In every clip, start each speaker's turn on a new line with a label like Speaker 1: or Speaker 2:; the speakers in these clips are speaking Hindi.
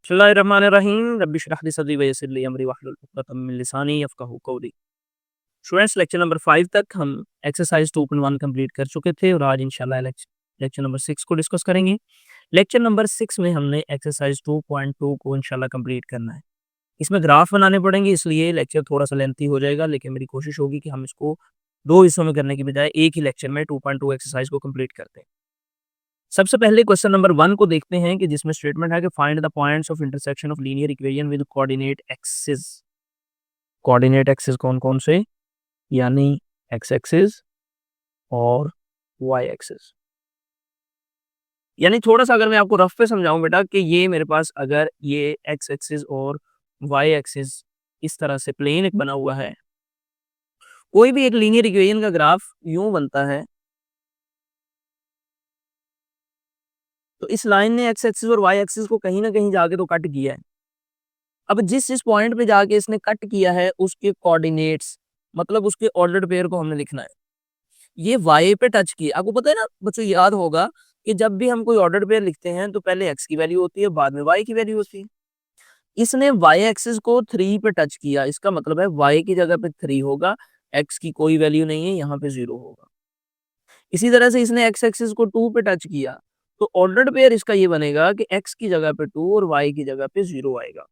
Speaker 1: बिस्मिल्लाहिर्रहमानिर्रहीम रब्बि इश्रह ली सदरी व यस्सिर ली अमरी वहलुल उक़दतम मिन लिसानी यफ़क़हू क़ौली। स्टूडेंट्स, लेक्चर नंबर 5 तक हम एक्सरसाइज 2.1 कंप्लीट कर चुके थे और आज इंशाल्लाह लेक्चर नंबर 6 को डिस्कस करेंगे। लेक्चर नंबर 6 में हमने एक्सरसाइज 2.2 को इंशाल्लाह कंप्लीट करना है। इसमें ग्राफ बनाने पड़ेंगे, इसलिए लेक्चर थोड़ा-सा लेंथी हो जाएगा, लेकिन मेरी कोशिश होगी कि हम इसको 2 हिस्सों में करने की बजाय एक ही लेक्चर में 2.2 एक्सरसाइज को कंप्लीट करते हैं। सबसे पहले क्वेश्चन नंबर 1 को देखते हैं कि जिसमें स्टेटमेंट है कि find the points of intersection of linear equation with coordinate axis. Coordinate axis कौन-कौन से? यानी एक्स एक्सिस और वाई एक्सिस। यानी थोड़ा-सा अगर मैं आपको रफ पे समझाऊँ बेटा कि ये मेरे पास अगर ये एक्स एक्सिस और वाई एक्सिस इस तरह से प्लेन एक बना हुआ है। कोई भी एक लीनियर इक्वेशन का ग्राफ यूँ बनता है। तो इस लाइन ने एक्स एक्सिस और वाई एक्सिस को कहीं न कहीं जाके तो कट किया है। अब जिस पॉइंट पे जाके इसने कट किया है उसके कोऑर्डिनेट्स मतलब उसके ऑर्डर्ड पेयर को हमने लिखना है। ये वाई पे टच किया। आपको पता है ना बच्चों, याद होगा कि जब भी हम कोई ऑर्डर्ड पेयर लिखते हैं तो पहले एक्स की वैल्यू होती है, बाद में वाई की वैल्यू होती है। इसने वाई एक्सिस को 3 पे टच किया, इसका मतलब है वाई की जगह पे 3 होगा, एक्स की कोई वैल्यू नहीं है, यहाँ पे 0 होगा। इसी तरह से इसने एक्स एक्सिस को 2 पे टच किया, तो ऑर्डर्ड पेयर इसका ये बनेगा कि एक्स की जगह पे 2 और वाई की जगह पे 0 आएगा।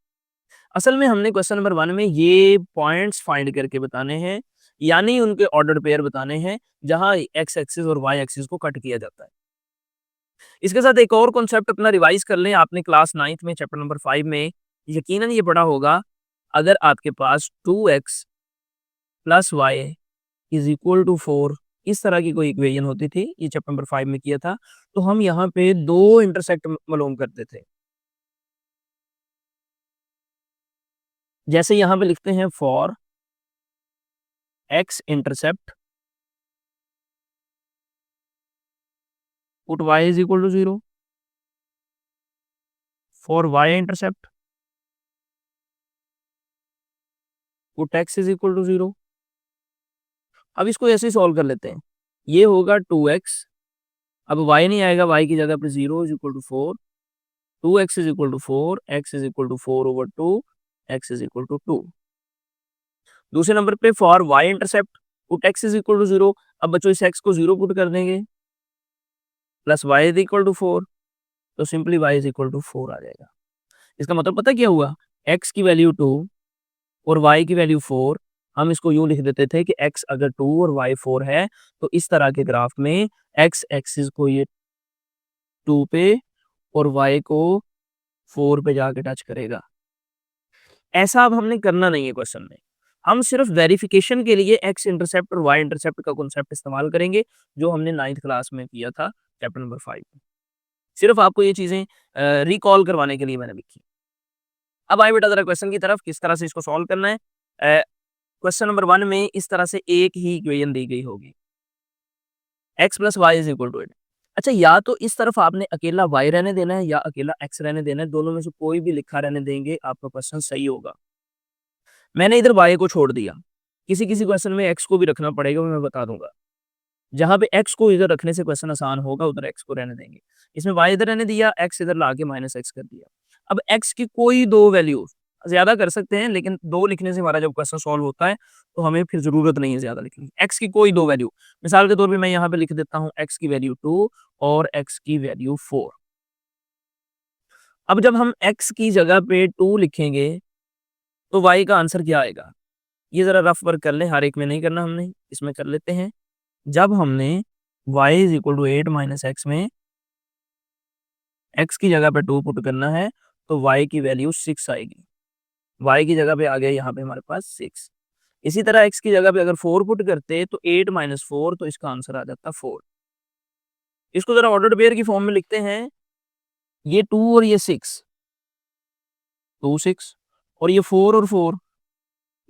Speaker 1: असल में हमने क्वेश्चन नंबर 1 में ये पॉइंट्स फाइंड करके बताने हैं, यानी उनके ऑर्डर पेयर बताने हैं, जहां एक्स एक्सिस और वाई एक्सिस को कट किया जाता है। इसके साथ एक और कॉन्सेप्ट अपना रिवाइज कर लें। आपने क्लास 9th में चैप्टर नंबर 5 में यकीनन ये पढ़ा होगा। अगर आपके पास 2x plus y is equal to 4 इस तरह की कोई इक्वेशन होती थी, ये चैप्टर नंबर 5 में किया था, तो हम यहाँ पे दो इंटरसेक्ट मालूम करते थे। जैसे यहाँ पे लिखते हैं for x intercept put y is equal to 0, for y intercept put x is equal to 0। अब इसको ऐसे ही सॉल्व कर लेते हैं। ये होगा 2x, अब y नहीं आएगा, y की जगह पे 0 is equal to 4, 2x is equal to 4, x is equal to 4 over 2, x is equal to 2। दूसरे नंबर पे for y intercept put x is equal to 0। अब बच्चों इस x को 0 पुट कर देंगे, plus y is equal to 4, तो simply y is equal to 4 आ जाएगा। इसका मतलब पता क्या हुआ, x की वैल्यू 2 और y की वैल्यू 4। हम इसको यूं लिख देते थे कि x अगर 2 और y 4 है, तो इस तरह के ग्राफ में x एक्सिस को ये 2 पे और y को 4 पे जाके टच करेगा। ऐसा अब हमने करना नहीं है क्वेश्चन में। हम सिर्फ वेरिफिकेशन के लिए x इंटरसेप्ट और y इंटरसेप्ट का कॉन्सेप्ट इस्तेमाल करेंगे, जो हमने 9th क्लास में किया था चैप्टर नंबर 5 में। सिर्फ आपको ये चीजें रिकॉल करवाने के लिए मैंने लिखी। अब आए बेटा जरा क्वेश्चन की तरफ, किस तरह से इसको सॉल्व करना है। क्वेश्चन नंबर 1 में इस तरह से एक ही इक्वेशन दी गई होगी, x plus y is equal to 8। अच्छा, या तो इस तरफ आपने अकेला y रहने देना है या अकेला x रहने देना है, दोनों में से कोई भी लिखा रहने देंगे आपका क्वेश्चन सही होगा। मैंने इधर y को छोड़ दिया, किसी किसी क्वेश्चन में x को भी रखना पड़ेगा, वो मैं बता दूंगा। जहां पे x को इधर रखने से क्वेश्चन आसान होगा, उधर x को रहने देंगे। इसमें y इधर रहने दिया, x इधर लाके माइनस x कर दिया। अब x की कोई दो वैल्यू, ज्यादा कर सकते हैं लेकिन दो लिखने से हमारा जब क्वेश्चन सॉल्व होता है तो हमें फिर जरूरत नहीं है ज्यादा लिखने की। x की कोई दो वैल्यू, मिसाल के तौर पे मैं यहाँ पे लिख देता हूँ x की वैल्यू 2 और x की वैल्यू 4। अब जब हम x की जगह पे 2 लिखेंगे तो y का आंसर क्या आएगा, ये जरा रफ वर्क कर लें, हर एक में नहीं करना हमने, इसमें कर लेते हैं। जब हमने y is equal to 8 minus x में x की जगह पे 2 पुट करना है, तो y की वैल्यू 6 आएगी। y की जगह पे आ गया यहाँ पे हमारे पास 6। इसी तरह x की जगह पे अगर 4 पुट करते तो 8 माइनस 4, तो इसका आंसर आ जाता 4। इसको जरा ऑर्डर्ड पेयर की फॉर्म में लिखते हैं। ये 2 और ये 6, 2 6 और ये 4 और 4,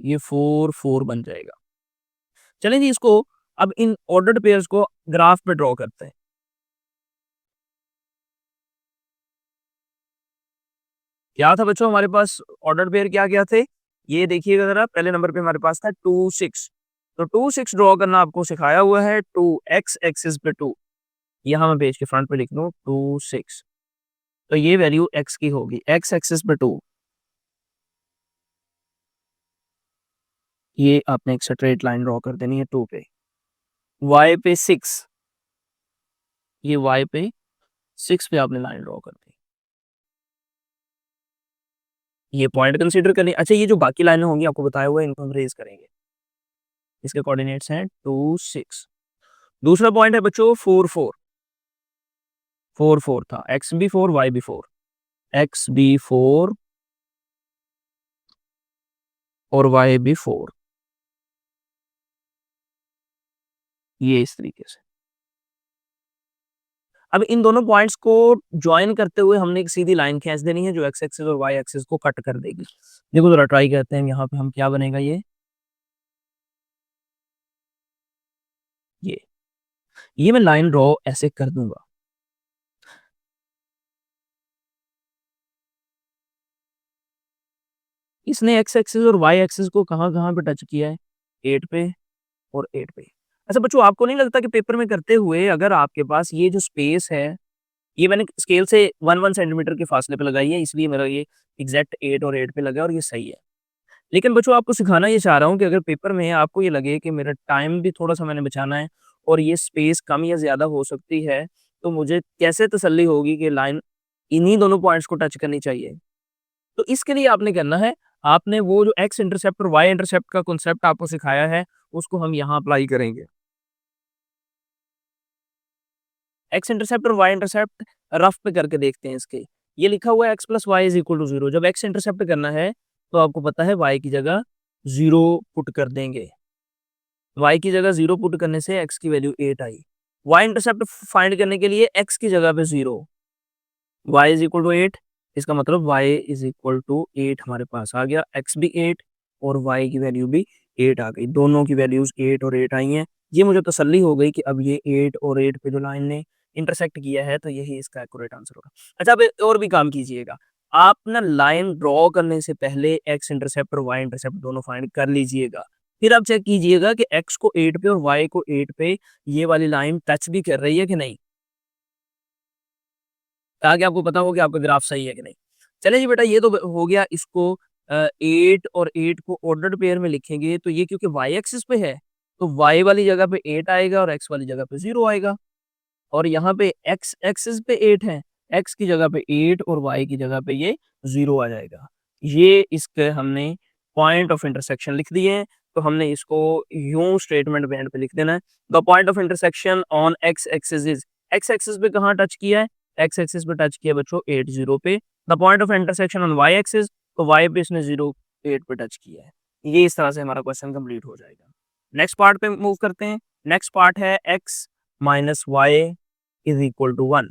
Speaker 1: ये 4 4 बन जाएगा। चलें जी, इसको अब इन ऑर्डर्ड पेयर्स को ग्राफ पे ड्रॉ करते हैं। क्या था बच्चों हमारे पास ऑर्डर पेयर, क्या क्या थे, ये देखिएगा जरा। पहले नंबर पे हमारे पास था 2 6, तो 2 6 ड्रॉ करना आपको सिखाया हुआ है। 2 x एक्सिस पे 2, यहाँ मैं पेज के फ्रंट पे लिख दूं 2 6। तो ये वैल्यू x की होगी, x एक्सिस पे 2, ये आपने एक स्ट्रेट लाइन ड्रॉ कर देनी है 2 पे, y पे 6, ये y पे 6 पे आपने लाइन ड्रॉ कर दी। ये पॉइंट कंसीडर करनी। अच्छा, ये जो बाकी लाइनें होंगी आपको बताया हुआ है, इनको हम रेज करेंगे। इसके कोऑर्डिनेट्स हैं 2, 6। दूसरा पॉइंट है बच्चों 4, 4, 4, 4 था, x भी 4, y भी 4, x भी 4 और y भी 4, ये इस तरीके से। अब इन दोनों पॉइंट्स को ज्वाइन करते हुए हमने एक सीधी लाइन खींच देनी है जो x एक्सिस और y एक्सिस को कट कर देगी। देखो जरा ट्राई करते हैं, यहाँ पे हम क्या बनेगा ये मैं लाइन ड्रॉ ऐसे कर दूंगा। इसने x एक्सिस और y एक्सिस को कहाँ-कहाँ पे टच किया है? 8 पे और 8 पे। अच्छा बच्चों, आपको नहीं लगता कि पेपर में करते हुए अगर आपके पास ये जो स्पेस है, ये मैंने स्केल से 1-1 सेंटीमीटर के फासले पे लगाई है, इसलिए मेरा ये एग्ज़ैक्ट 8 और 8 पे लगा है और ये सही है। लेकिन बच्चों, आपको सिखाना ये चाह रहा हूँ कि अगर पेपर में आपको ये लगे कि मेरा टाइम भी थोड़ा-सा मैंने बचाना है और ये स्पेस कम या ज़्यादा हो सकती है, तो मुझे कैसे तसल्ली होगी कि लाइन इन्हीं दोनों पॉइंट्स को टच करनी चाहिए। तो इसके लिए आपने करना है, आपने वो जो एक्स इंटरसेप्ट और वाई इंटरसेप्ट का कांसेप्ट आपको सिखाया है, उसको हम यहाँ अप्लाई करेंगे। एक्स इंटरसेप्ट और वाई इंटरसेप्ट रफ पे करके देखते हैं इसके। ये लिखा हुआ है x plus y is equal to 0। जब एक्स इंटरसेप्ट करना है, तो आपको पता है y की जगह 0 पुट कर देंगे। y की जगह 0 पुट करने से x की वैल्यू 8 आई। y इंटरसेप्ट फाइंड करने के लिए x की जगह पे 0, y इज इक्वल टू 8, इसका मतलब y इज इक्वल टू 8 हमारे पास आ गया। x भी 8 और y की वैल्यू भी 8 आ गई। दोनों की वैल्यूज 8 और 8 आई हैं। ये मुझे तसल्ली हो गई कि अब ये 8 और 8 पे जो लाइन ने इंटरसेक्ट किया है, तो यही इसका एक्यूरेट आंसर होगा। अच्छा, अब और भी काम कीजिएगा। आप ना लाइन ड्रॉ करने से पहले एक्स इंटरसेप्ट और वाई इंटरसेप्ट दोनों फाइंड कर लीजिएगा। फिर आप चेक कीजिएगा कि एक्स को 8 पे और वाई को 8 पे ये वाली लाइन टच भी कर रही है कि नहीं, ताकि आपको पता हो कि आपका ग्राफ सही है कि नहीं। चलिए जी बेटा, ये तो हो गया। इसको 8 और 8 को ऑर्डर्ड पेयर में लिखेंगे, तो ये क्योंकि वाई एक्सिस पे है, तो वाई वाली जगह पे 8 आएगा और एक्स वाली जगह पे 0 आएगा। और यहाँ पे एक्स एक्सिस पे 8 है, एक्स की जगह पे 8 और वाई की जगह पे ये 0 आ जाएगा। ये इसके हमने पॉइंट ऑफ इंटरसेक्शन लिख दिए हैं, तो हमने इसको यूं स्टेटमेंट में एंड पे लिख देना है। The point of intersection on x axis is, x axis पे कहाँ टच किया है? एक्स एक्सिस पे टच किया बच्चों 8, 0 पे। The point of intersection on y axis, तो वाई पे इसने 0, 8 पे टच किया है। ये इस तरह से हमारा क्वेश्चन कंप्लीट हो जाएगा। नेक्स्ट पार्ट पे मूव करते हैं। नेक्स्ट पार्ट है x minus y is equal to 1।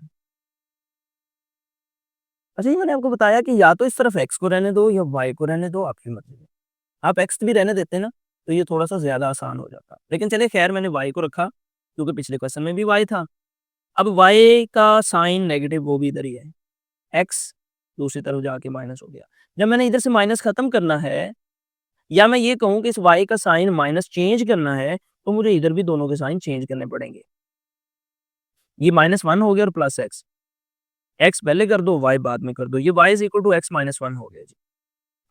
Speaker 1: अच्छा, ये मैंने आपको बताया कि या तो इस तरफ x को रहने दो या y को रहने दो, आपकी मर्जी है। आप x भी रहने देते ना, तो ये थोड़ा-सा ज़्यादा आसान हो जाता। लेकिन चलिए खैर, मैंने y को रखा क्योंकि पिछले क्वेश्चन में भी y था। अब y का साइन नेगेटिव वो भी इधर ही है, x दूसरी तरफ जाके माइनस हो गया। जब मैंने इधर से माइनस खत्म करना है, या मैं ये कहूँ कि इस y का साइन माइनस चेंज करना है, तो मुझे इधर भी दोनों के साइन चेंज करने पड़ेंगे। ये -1 हो गया और प्लस x, x पहले कर दो, y बाद में कर दो। ये y is equal to x minus 1 हो गया जी।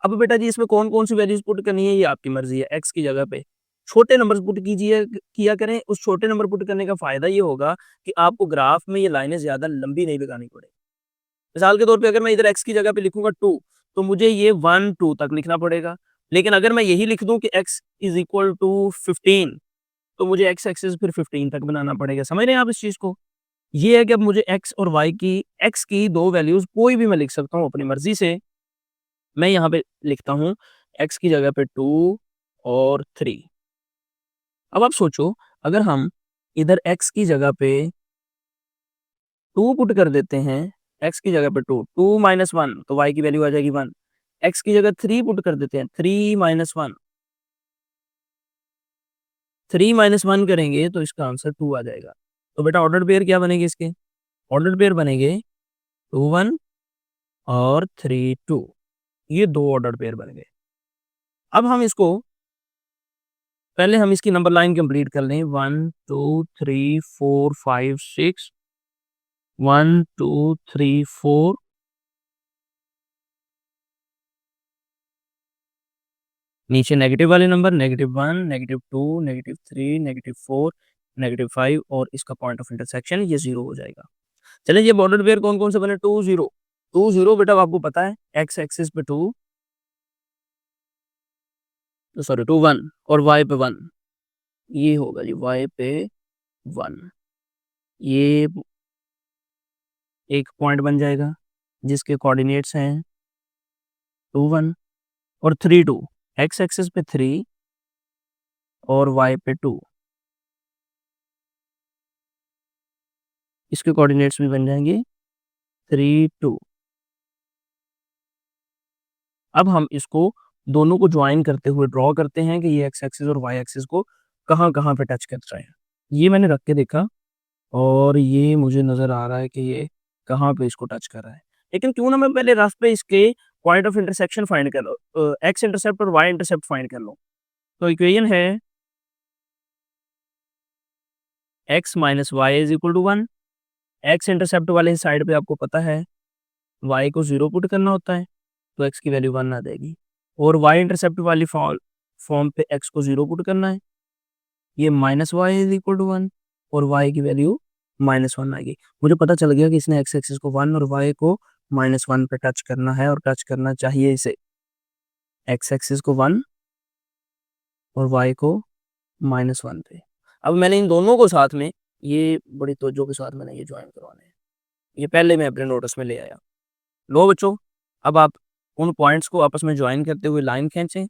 Speaker 1: अब बेटा जी, इसमें कौन-कौन सी वैल्यूज़ पुट करनी है, ये आपकी मर्ज़ी है। x की जगह पे छोटे नंबर्स पुट किया करें। उस छोटे नंबर पुट करने का फ़ायदा ये होगा कि आपको ग्राफ में ये लाइनें ज़्यादा लंबी नहीं लगानी पड़ेगी। मिसाल के तौर पे अगर मैं इधर x की जगह पे लिखूँगा 2, तो मुझे ये 1, 2 तक लिखना पड़ेगा। लेकिन अगर मैं यही लिख दूँ कि x इज़ इक्वल टू 15, तो मुझे x एक्सिस फिर 15 तक बनाना पड़ेगा। समझ रहे हैं आप इस चीज़ को? ये है कि अब मुझे x की 2 वैल्यूज़ कोई भी मैं लिख सकता हूँ अपनी मर्ज़ी से। मैं यहाँ पे लिखता हूँ x की जगह पे 2 और 3। अब आप सोचो, अगर हम इधर x की जगह पे 2 पुट कर देते हैं, x की जगह पे 2, 2 माइनस 1, तो y की वैल्यू आ जाएगी 1। x की जगह 3 पुट कर देते हैं, 3 माइनस 1, 3 माइनस 1 करेंगे तो इसका आंसर 2 आ जाएगा। तो बेटा ऑर्डर्ड पेयर क्या बनेंगे इसके? ऑर्डर्ड पेयर बनेंगे 2, 1 और 3, 2। ये 2 ऑर्डर्ड पेयर बन गए। अब हम इसको, पहले हम इसकी नंबर लाइन कंप्लीट कर लें। 1, 2, 3, 4, 5, 6, 1, 2, 3, 4 नीचे नेगेटिव वाले नंबर -1, -2, -3, -4, -5 और इसका पॉइंट ऑफ इंटरसेक्शन ये 0 हो जाएगा। चलिए ये बॉर्डर पेयर कौन-कौन से बने 2, 0, 2, 0 बेटा आपको पता है एक्स एक्सिस पे 2 सॉरी 2, 1 और वाई पे 1 ये होगा जी वाई पे 1 ये एक पॉइंट बन जाएगा जिसके कोऑर्डिनेट्स हैं 2, 1 और 3, 2 एक्स एक्सिस पे 3 और वाई पे 2 इसके कोऑर्डिनेट्स भी बन जाएंगे 3, 2। अब हम इसको दोनों को ज्वाइन करते हुए ड्रॉ करते हैं कि ये एक्स एक्सिस और वाई एक्सिस को कहाँ-कहाँ पे टच कर रहे हैं। ये मैंने रख के देखा और ये मुझे नज़र आ रहा है कि ये कहाँ पे इसको टच कर रहा है। लेकिन क्यों ना मैं पहले रफ पे इसके पॉइंट ऑफ इंटरसेक्शन फाइंड कर लो एक्स इंटरसेप्ट और वाई इंटरसेप्ट फाइंड कर लो। तो इक्वेशन है x minus y is equal to 1। X intercept वाले साइड पे आपको पता है y को 0 पुट करना होता है तो x की वैल्यू 1 आ जाएगी और y इंटरसेप्ट वाली फॉर्म पे x को 0 पुट करना है ये minus y is equal to 1 और y की वैल्यू -1 आएगी। मुझे पता चल गया कि इसने x एक्सिस को 1 और y को -1 पे टच करना है और टच करना चाहिए इसे x एक्सिस को 1 और y को -1 पे। अब मैंने इन दोनों को साथ में ये बड़ी तवज्जो के साथ मैंने ये ज्वाइन करवाने हैं। ये पहले मैं अपने नोट्स में ले आया। लो बच्चों, अब आप उन पॉइंट्स को आपस में ज्वाइन करते हुए लाइन खींचें।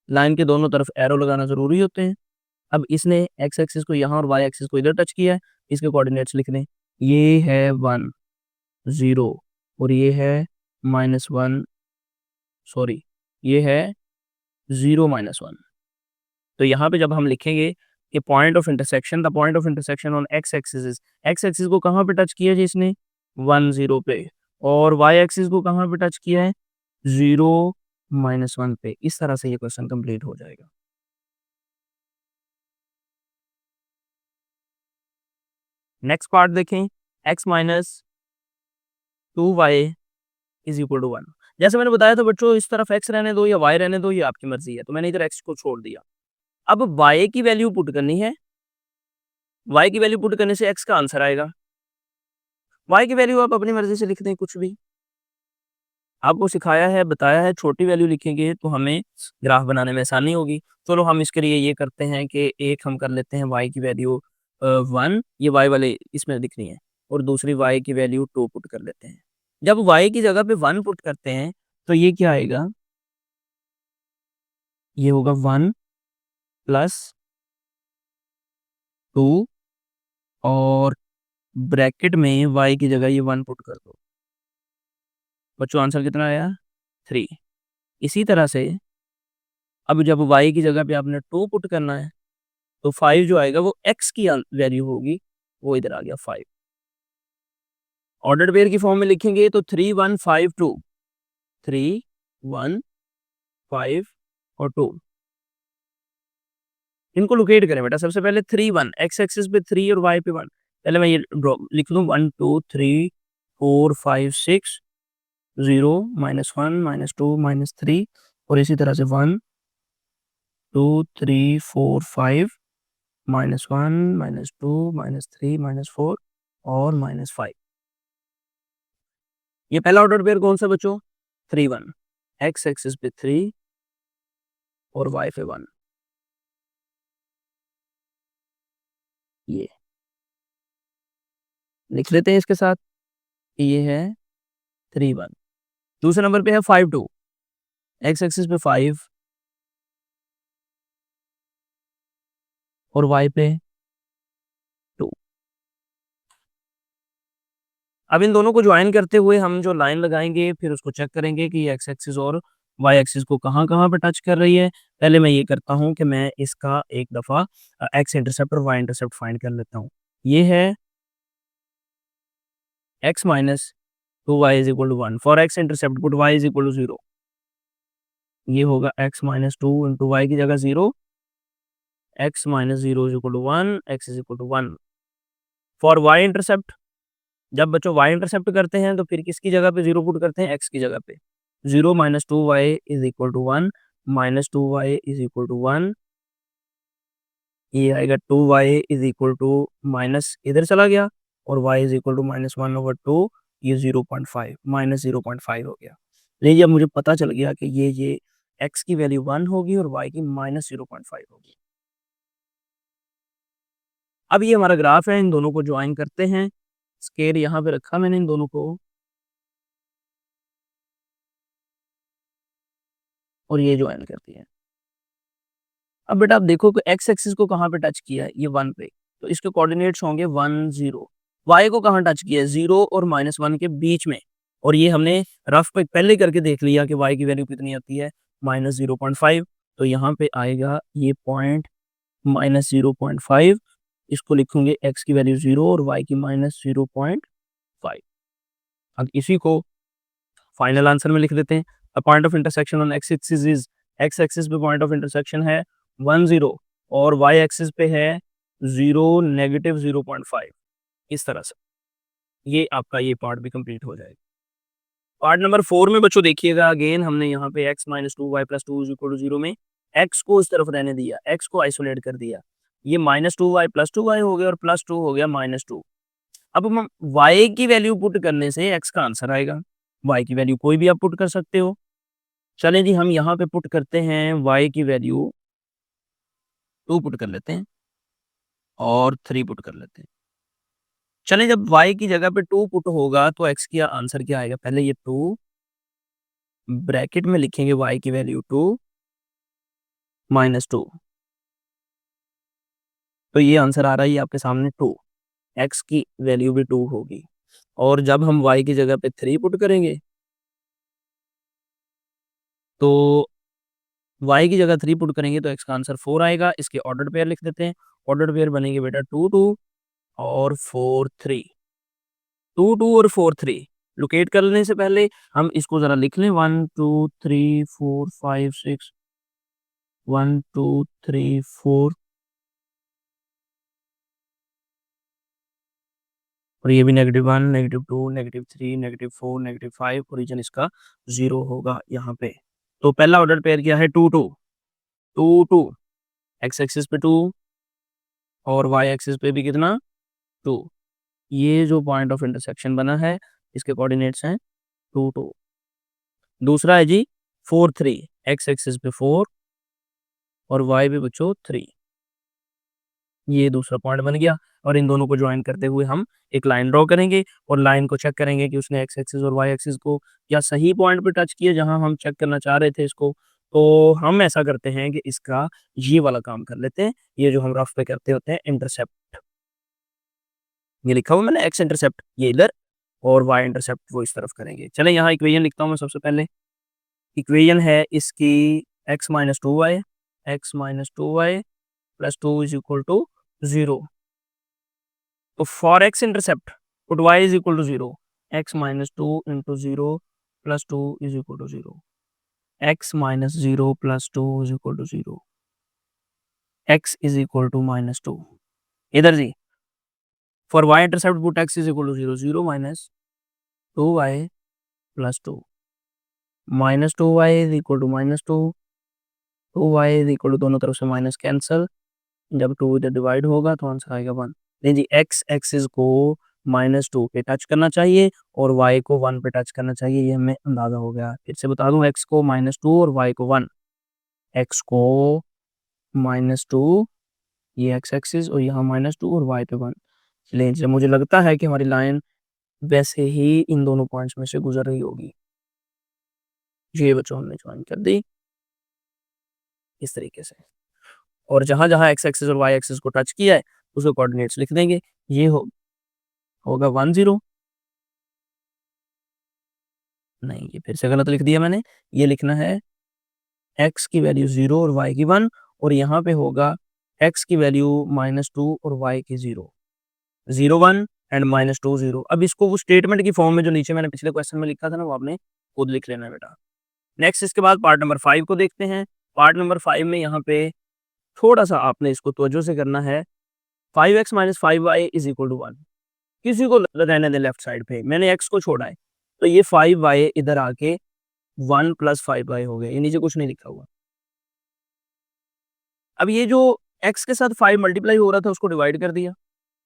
Speaker 1: लाइन के दोनों तरफ एरो लगाना ज़रूरी होते हैं। अब इसने एक्स एक्सिस को यहाँ और वाई एक्सिस को इधर टच किया है, इसके कोऑर्डिनेट्स लिख लें। ये है 1, 0 और ये है -1 सॉरी ये है 0, -1। तो यहाँ पे जब हम लिखेंगे कि point of intersection the point of intersection on x axis को कहाँ पे टच किया जी इसने 1, 0 पे और वाई एक्सिस को कहाँ पे टच किया है 0, -1 पे। इस तरह से ये क्वेश्चन कंप्लीट हो जाएगा। नेक्स्ट पार्ट देखें x minus 2y is equal to 1। जैसे मैंने बताया था बच्चों इस तरफ x रहने दो या y रहने दो ये आपकी मर्जी है, तो मैंने इधर x को छोड़ दिया। अब y की वैल्यू पुट करनी है, y की वैल्यू पुट करने से x का आंसर आएगा। y की वैल्यू आप अपनी मर्जी से लिख दें कुछ भी। आपको सिखाया है, बताया है छोटी वैल्यू लिखेंगे तो हमें ग्राफ बनाने में आसानी होगी। चलो हम इसके लिए ये करते हैं कि एक हम कर लेते हैं y की वैल्यू 1 ये y वाले इसमें दिखनी है और दूसरी y की वैल्यू 2 पुट कर लेते हैं। जब y की जगह पे 1 पुट करते हैं तो ये क्या आएगा? ये होगा 1 प्लस 2 और ब्रैकेट में y की जगह ये 1 पुट कर दो। बच्चों आंसर कितना आया? 3। इसी तरह से अब जब y की जगह पे आपने 2 पुट करना है तो 5 जो आएगा वो x की वैल्यू होगी, वो इधर आ गया 5। ऑर्डर्ड पेयर की फॉर्म में लिखेंगे तो 3, 1, 5, 2 3, 1, 5 और 2 इनको लोकेट करें बेटा। सबसे पहले 3, 1 एक्स एक्सिस पे 3 और वाई पे 1। पहले मैं ये ड्रॉ लिख दूं 1, 2, 3, 4, 5, 6 0 -1 -2 -3 और इसी तरह से 1, 2, 3, 4, 5 -1 -2 -3 -4 और -5। ये पहला ऑर्डर पेयर कौन सा बच्चों? 3, 1 एक्स एक्सिस पे 3 और वाई पे 1। ये लिख लेते हैं इसके साथ कि ये है 3, 1। दूसरे नंबर पे है 5, 2 एक्स एक्सिस पे 5 और वाई पे 2। अब इन दोनों को ज्वाइन करते हुए हम जो लाइन लगाएंगे फिर उसको चेक करेंगे कि ये एक्स एक्सिस और वाई एक्सिस को कहाँ-कहाँ पे टच कर रही है। पहले मैं ये करता हूँ कि मैं इसका एक दफ़ा एक्स इंटरसेप्ट और वाई इंटरसेप्ट फाइंड कर लेता हूँ। ये है x minus 2y is equal to 1 for x intercept put y is equal to 0। ये होगा x माइनस 2 इंटू वाई की जगह 0 x minus 0 is equal to 1 x is equal to 1 for y intercept. जब बच्चों y इंटरसेप्ट करते हैं तो फिर किसकी जगह पे 0 पुट करते हैं? x की जगह पे। 0 minus 2y is equal to 1, minus 2y is equal to 1, ये आएगा 2y is equal to minus इधर चला गया और y इज इक्वल टू -1/2, ये 0.5 माइनस 0.5 हो गया। लीजिए अब मुझे पता चल गया कि ये x की वैल्यू 1 होगी और y की -0.5 होगी। अब ये हमारा ग्राफ है, इन दोनों को ज्वाइन करते हैं। स्केल यहाँ पे रखा मैंने इन दोनों को और ये ज्वाइन करती है। अब बेटा आप देखो कि एक्स एक्सिस को कहाँ पे टच किया है, ये 1 पे, तो इसके कोऑर्डिनेट्स होंगे 1 0। वाई को कहाँ टच किया है, 0 और -1 के बीच में, और ये हमने रफ पे पहले करके देख लिया कि वाई की वैल्यू कितनी आती है, -0.5। तो यहाँ पे आएगा ये पॉइंट -0.5, इसको लिखूंगे एक्स की वैल्यू 0 और वाई की -0.5। अब इसी को फाइनल आंसर में लिख देते हैं। Point of intersection on x axis is, x axis पे पॉइंट ऑफ इंटरसेक्शन है 1 0 और वाई एक्सिस पे है 0 -0.5। इस तरह से ये आपका ये पार्ट भी कंप्लीट हो जाएगा। पार्ट नंबर 4 में बच्चों देखिएगा, अगेन हमने यहाँ पे x minus 2y plus 2 is equal to 0 में x को इस तरफ रहने दिया, x को आइसोलेट कर दिया, ये -2y प्लस 2y हो गया और प्लस 2 हो गया -2। अब हम y की वैल्यू पुट करने से x का आंसर आएगा। y की वैल्यू कोई भी आप पुट कर सकते हो। चलें जी, हम यहाँ पे पुट करते हैं y की वैल्यू 2 पुट कर लेते हैं और 3 पुट कर लेते हैं। चलें, जब y की जगह पे 2 पुट होगा तो x का आंसर क्या आएगा, पहले ये 2 ब्रैकेट में लिखेंगे, y की वैल्यू 2 -2, तो ये आंसर आ रहा है ये आपके सामने 2, x की वैल्यू भी 2 होगी। और जब हम y की जगह पे 3 पुट करेंगे तो y की जगह 3 पुट करेंगे तो x का आंसर 4 आएगा। इसके ऑर्डर्ड पेयर लिख देते हैं, ऑर्डर्ड पेयर बनेंगे बेटा 2 2 और 4 3, 2 2 और 4 3। लोकेट करने से पहले हम इसको जरा लिख लें, 1 2 3 4 5 6, 1 2 3 4 और ये भी -1 -2 -3 -4 -5, ओरिजिन इसका 0 होगा यहाँ पे। तो पहला ऑर्डर पेयर क्या है, 2 2 2 2, एक्स एक्सिस पे 2 और वाई एक्सिस पे भी कितना, 2। ये जो पॉइंट ऑफ इंटरसेक्शन बना है इसके कोऑर्डिनेट्स हैं 2 2। दूसरा है जी 4 3, एक्स एक्सिस पे 4 और वाई पे बच्चों 3, ये दूसरा पॉइंट बन गया। और इन दोनों को ज्वाइन करते हुए हम एक लाइन ड्रॉ करेंगे और लाइन को चेक करेंगे कि उसने एक्स एक्सिस और वाई एक्सिस को या सही पॉइंट पे टच किया जहां हम चेक करना चाह रहे थे इसको। तो हम ऐसा करते हैं कि इसका ये वाला काम कर लेते हैं, ये जो हम रफ पे करते होते हैं इंटरसेप्ट, ये लिखा हुआ मैंने एक्स इंटरसेप्ट ये इधर और वाई इंटरसेप्ट वो इस तरफ करेंगे। चले यहाँ इक्वेशन लिखता हूँ मैं सबसे पहले। इक्वेशन है इसकी x-2y, x-2y plus 2 is equal to 0। तो for x intercept put y is equal to 0, x-2 into 0 plus 2 is equal to 0, x-0 plus 2 is equal to 0, x is equal to -2। इधर जी for y intercept put x is equal to 0, 0 minus 2y plus 2, -2y is equal to -2, 2y is equal to दोनों तरफ से माइनस कैंसल, जब 2 इधर डिवाइड होगा तो आंसर आएगा 1। नहीं जी, x एक्सिस को -2 पे टच करना चाहिए और y को 1 पे टच करना चाहिए, ये हमें अंदाजा हो गया। फिर से बता दूं, x को -2 और y को 1, x को -2 ये x एक्सिस और यहाँ -2 और y पे 1। लेकिन मुझे लगता है कि हमारी लाइन वैसे ही इन दोनों पॉइंट्स में से गुजर रही होगी। ये बच्चों हमने ज्वाइन कर दी इस तरीके से, और जहां जहां एक्स एक्सिस और वाई एक्सिस को टच किया है उसके कोऑर्डिनेट्स लिख देंगे। ये होगा 1 0, नहीं ये फिर से गलत लिख दिया मैंने, ये लिखना है x की वैल्यू 0 और y की 1, और यहाँ पे होगा x की वैल्यू -2 और y की 0, 0 1 एंड -2 0। अब इसको वो स्टेटमेंट की फॉर्म में जो नीचे मैंने पिछले क्वेश्चन में लिखा था ना वो आपने खुद लिख लेना है बेटा। नेक्स्ट इसके बाद पार्ट नंबर 5 को देखते हैं। पार्ट नंबर 5 में यहाँ पे थोड़ा सा आपने इसको तवज्जो से करना है। 5x minus 5y is equal to 1, किसी को रहने दें लेफ्ट साइड पे, मैंने x को छोड़ा है, तो ये 5y इधर आके 1 + 5y हो गया, ये नीचे कुछ नहीं लिखा हुआ। अब ये जो x के साथ 5 मल्टीप्लाई हो रहा था उसको डिवाइड कर दिया,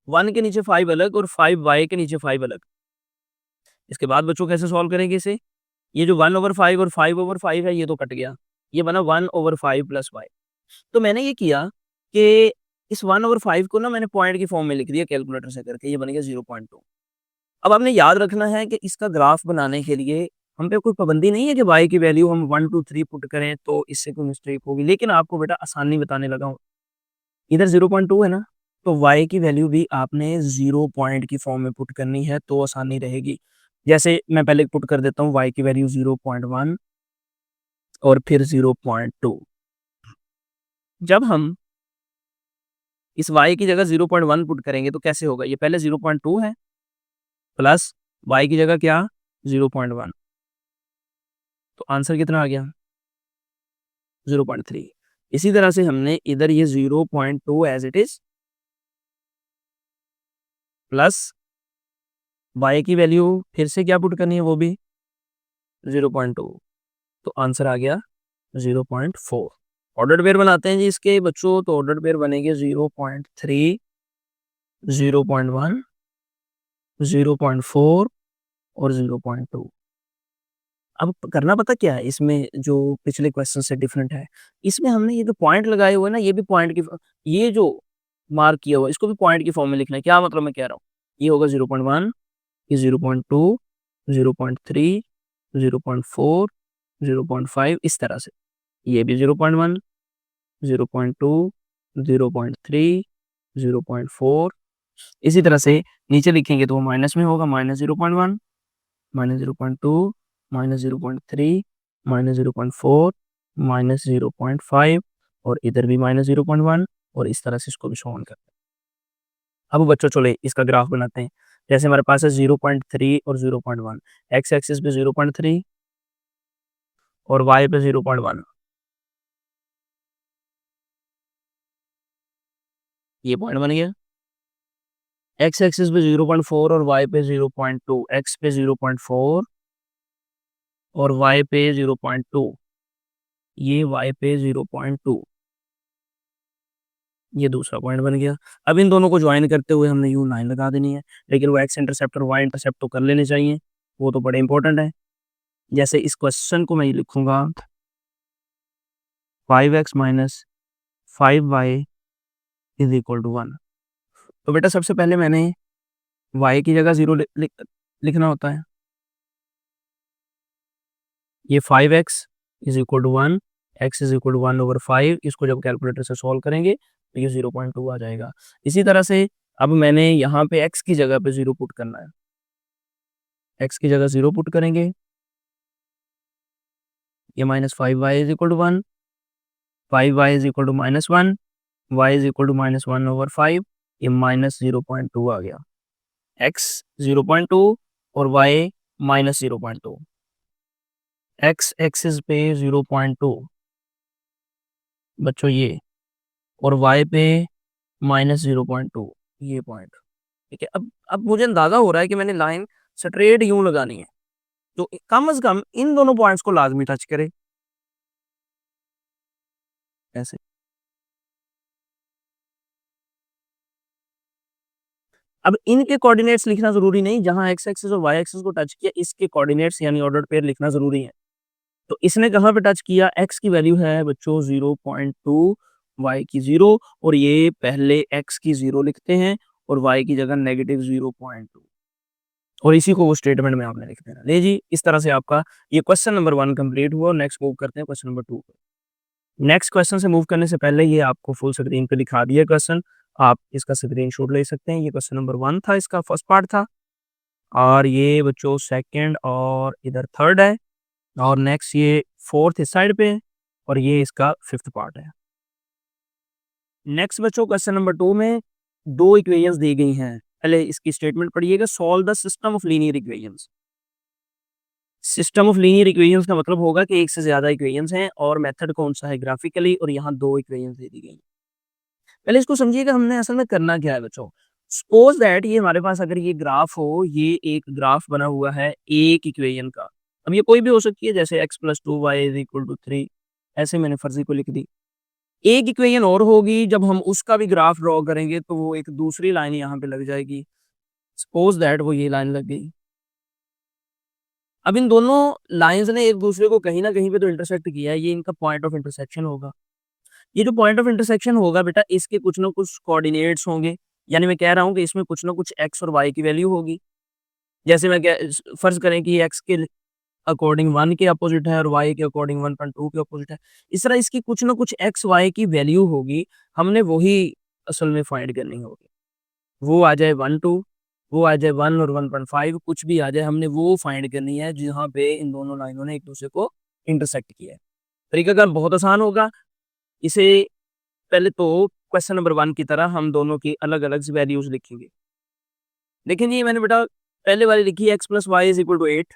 Speaker 1: 1 के नीचे 5 अलग और 5y के नीचे 5 अलग। इसके बाद बच्चों कैसे सॉल्व करेंगे इसे? ये जो 1/5 और 5/5 है ये तो कट गया, ये बना 1/5 + y। तो मैंने ये किया कि इस 1/5 को ना मैंने पॉइंट की फॉर्म में लिख दिया कैलकुलेटर से करके, ये बन गया 0.2। अब आपने याद रखना है कि इसका ग्राफ बनाने के लिए हम पे कोई पाबंदी नहीं है कि y की वैल्यू हम 1, 2, 3 पुट करें तो इससे कोई मिस्टेक होगी। लेकिन आपको बेटा आसानी बताने लगा हूँ। इधर 0.2 है ना, तो y की वैल्यू भी आपने 0 पॉइंट की फॉर्म में पुट करनी है तो आसानी रहेगी। जैसे मैं पहले पुट कर देता हूँ y की वैल्यू 0.1 और फिर 0.2। जब हम इस y की जगह 0.1 पुट करेंगे तो कैसे होगा? ये पहले 0.2 है प्लस y की जगह क्या 0.1, तो आंसर कितना आ गया 0.3। इसी तरह से हमने इधर ये 0.2 as it is plus y की वैल्यू फिर से क्या पुट करनी है वो भी 0.2, तो आंसर आ गया 0.4। ऑर्डर्ड पेयर बनाते हैं जी इसके बच्चों, तो ऑर्डर्ड पेयर बनेंगे 0.3, 0.1, 0.4 और 0.2। अब करना पता क्या है इसमें जो पिछले क्वेश्चन से डिफरेंट है, इसमें हमने ये जो पॉइंट लगाए हुए हैं ना, ये भी पॉइंट की ये जो मार्क किया हुआ है इसको भी पॉइंट की फॉर्म में लिखना है। क्या मतलब मैं कह रहा हूँ, ये होगा 0.1, ये 0.2, 0.3, 0.4, 0.5 इस तरह से। ये भी 0.1, 0.2, 0.3, 0.4 इसी तरह से नीचे लिखेंगे तो वो माइनस में होगा, -0.1, -0.2, -0.3, -0.4, -0.5 और इधर भी -0.1 और इस तरह से इसको भी शो ऑन करते हैं। अब बच्चों चलो इसका ग्राफ बनाते हैं। जैसे हमारे पास है 0.3 और 0.1, एक्स एक्सिस पे 0.3 और वाई पे 0.1, ये पॉइंट बन गया। एक्स एक्सिस पे 0.4 और वाई पे 0.2, एक्स पे 0.4 और वाई पे 0.2, ये वाई पे 0.2, ये दूसरा पॉइंट बन गया। अब इन दोनों को ज्वाइन करते हुए हमने यूँ लाइन लगा देनी है, लेकिन वो एक्स इंटरसेप्ट और वाई इंटरसेप्ट तो कर लेने चाहिए, वो तो बड़े इंपॉर्टेंट है। जैसे इस क्वेश्चन को मैं ये लिखूंगा 5x minus 5y is equal to 1। तो बेटा सबसे पहले मैंने y की जगह 0 लिखना होता है। ये 5x is equal to 1, x is equal to 1/5, इसको जब कैलकुलेटर से सॉल्व करेंगे तो ये 0.2 आ जाएगा। इसी तरह से अब मैंने यहाँ पे x की जगह पे 0 पुट करना है, x की जगह 0 पुट करेंगे, ये -5y is equal to 1, 5y is equal to -1, y is equal to -1/5, ये -0.2 आ गया। x 0.2 और y -0.2, x एक्सिस पे 0.2 बच्चों ये, और y पे -0.2 ये पॉइंट। ठीक है, अब मुझे अंदाजा हो रहा है कि मैंने लाइन स्ट्रेट यूं लगानी है, तो कम से कम इन दोनों पॉइंट्स को लाजमी टच करे ऐसे। अब इनके कोऑर्डिनेट्स लिखना जरूरी नहीं, जहां एक्स एक्सिस और वाई एक्सिस को टच किया इसके कोऑर्डिनेट्स यानी ऑर्डर्ड पेयर लिखना जरूरी है। तो इसने कहां पे टच किया, एक्स की वैल्यू है बच्चों 0.2, वाई की 0, और ये पहले एक्स की 0 लिखते हैं और वाई की जगह -0.2, और इसी को वो स्टेटमेंट में आपने लिख देना। ले जी, इस तरह से आपका ये क्वेश्चन नंबर 1 कंप्लीट हुआ। नेक्स्ट मूव करते हैं क्वेश्चन नंबर 2 पे। नेक्स्ट क्वेश्चन से मूव करने से पहले ये आपको फुल स्क्रीन पे दिखा दिया क्वेश्चन, आप इसका स्क्रीनशॉट ले सकते हैं। ये क्वेश्चन नंबर 1 था, इसका फर्स्ट पार्ट था, और ये बच्चों सेकंड और इधर थर्ड है, और नेक्स्ट ये फोर्थ इस साइड पे है, और ये इसका फिफ्थ पार्ट है। नेक्स्ट बच्चों क्वेश्चन नंबर 2 में दो इक्वेशंस दी गई हैं। पहले इसकी स्टेटमेंट पढ़िएगा, solve the system of linear equations. System of linear equations का मतलब होगा कि एक से ज्यादा इक्वेशंस हैं और मेथड कौन सा है ग्राफिकली, और यहाँ दो इक्वेशंस दे दी गई हैं। पहले इसको समझिएगा हमने असल में करना क्या है बच्चों। सपोज दैट ये हमारे पास अगर ये ग्राफ हो, ये एक ग्राफ बना हुआ है एक इक्वेशन का, अब ये कोई भी हो सकती है, जैसे x + 2y = 3, ऐसे मैंने फर्जी को लिख दी। एक इक्वेशन और होगी, जब हम उसका भी ग्राफ ड्रॉ करेंगे तो वो एक दूसरी लाइन यहाँ पे लग जाएगी। सपोज दैट वो ये लाइन लग गई। अब इन दोनों लाइंस ने एक दूसरे को कहीं ना कहीं पे तो इंटरसेक्ट किया है, ये इनका पॉइंट ऑफ इंटरसेक्शन होगा। ये जो पॉइंट ऑफ इंटरसेक्शन होगा बेटा, इसके कुछ ना कुछ कोऑर्डिनेट्स होंगे, यानी मैं कह रहा हूँ कि इसमें कुछ ना कुछ एक्स और वाई की वैल्यू होगी। जैसे मैं फर्ज करें कि एक्स के अकॉर्डिंग 1 के अपोजिट है और वाई के अकॉर्डिंग 1.2 के अपोजिट है। इस तरह इसकी कुछ ना कुछ एक्स वाई की वैल्यू होगी, हमने वही असल में फाइंड करनी होगी। वो आ जाए 1 2, वो आ जाए 1 और 1.5, कुछ भी आ जाए, हमने वो फाइंड करनी है जहाँ पे इन दोनों लाइनों ने एक दूसरे को इंटरसेक्ट किया है। तरीकाकार बहुत आसान होगा। इसे पहले तो क्वेश्चन नंबर 1 की तरह हम दोनों की अलग-अलग वैल्यूज लिखेंगे। लेकिन ये मैंने बेटा पहले वाली लिखी x + y = 8।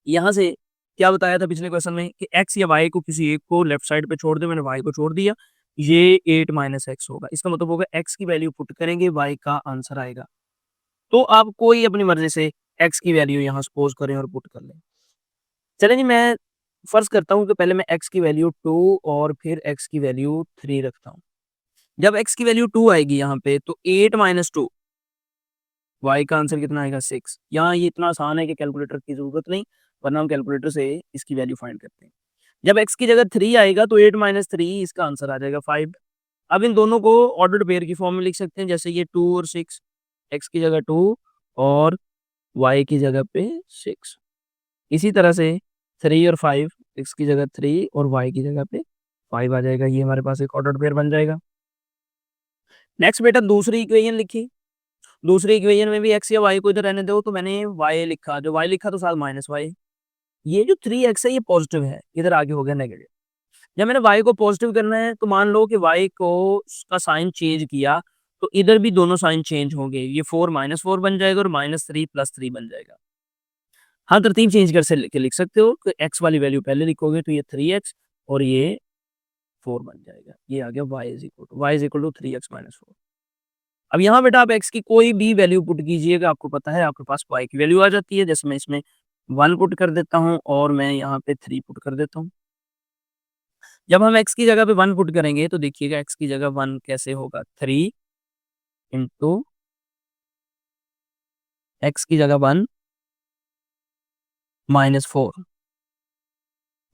Speaker 1: यहाँ से क्या बताया था पिछले क्वेश्चन में कि x या y को किसी एक को लेफ्ट साइड पे छोड़ दे, मैंने y को छोड़ दिया, ये 8 - x होगा। इसका मतलब होगा x की वैल्यू पुट करेंगे, y का आंसर आएगा। तो आप कोई अपनी मर्जी से x की वैल्यू यहाँ सपोज करें और पुट कर लें। चलें जी, मैं फर्ज करता हूँ कि पहले मैं x की वैल्यू 2 और फिर x की वैल्यू 3 रखता हूँ। जब x की वैल्यू 2 आएगी यहाँ पे तो 8 - 2, y का आंसर कितना आएगा 6। यहाँ ये इतना आसान है कि कैलकुलेटर की जरूरत नहीं, वरना हम कैलकुलेटर से इसकी वैल्यू फाइंड करते हैं। जब x की जगह 3 आएगा तो 8 - 3, इसका आंसर आ जाएगा 5। अब इन दोनों को ऑर्डर्ड पेयर की फॉर्म में लिख सकते हैं, जैसे ये 2 और 6, x की जगह 2 और y की जगह पे 6। इसी तरह से 3 और 5, x की जगह 3 और y की जगह पे 5 आ जाएगा। ये हमारे पास एक ऑर्डर्ड पेयर बन जाएगा। नेक्स्ट बेटा दूसरी इक्वेशन लिखी। दूसरी इक्वेशन में भी x या y को इधर रहने दो, तो मैंने y लिखा, जो y लिखा तो साथ माइनस y। ये जो 3x है ये पॉजिटिव है, इधर आगे हो गया नेगेटिव। जब मैंने y को पॉजिटिव करना है तो मान लो कि y को का साइन चेंज किया, तो इधर भी दोनों साइन चेंज होंगे। ये 4 - 4 बन जाएगा और -3 + 3 बन जाएगा। हाँ, तरतीब चेंज कर के लिख सकते हो कि x वाली वैल्यू पहले लिखोगे तो ये 3x और ये 4 बन जाएगा। ये आ गया y = 3x - 4। अब यहाँ बेटा आप x की कोई भी वैल्यू पुट कीजिएगा, आपको पता है आपके पास y की वैल्यू आ जाती है। जैसे मैं इसमें 1 पुट कर देता हूँ और मैं यहाँ पे 3 पुट कर देता हूँ। जब हम x की जगह पे 1 पुट करेंगे तो देखिएगा x की जगह 1 कैसे होगा, 3 इंटू x की जगह 1 -4,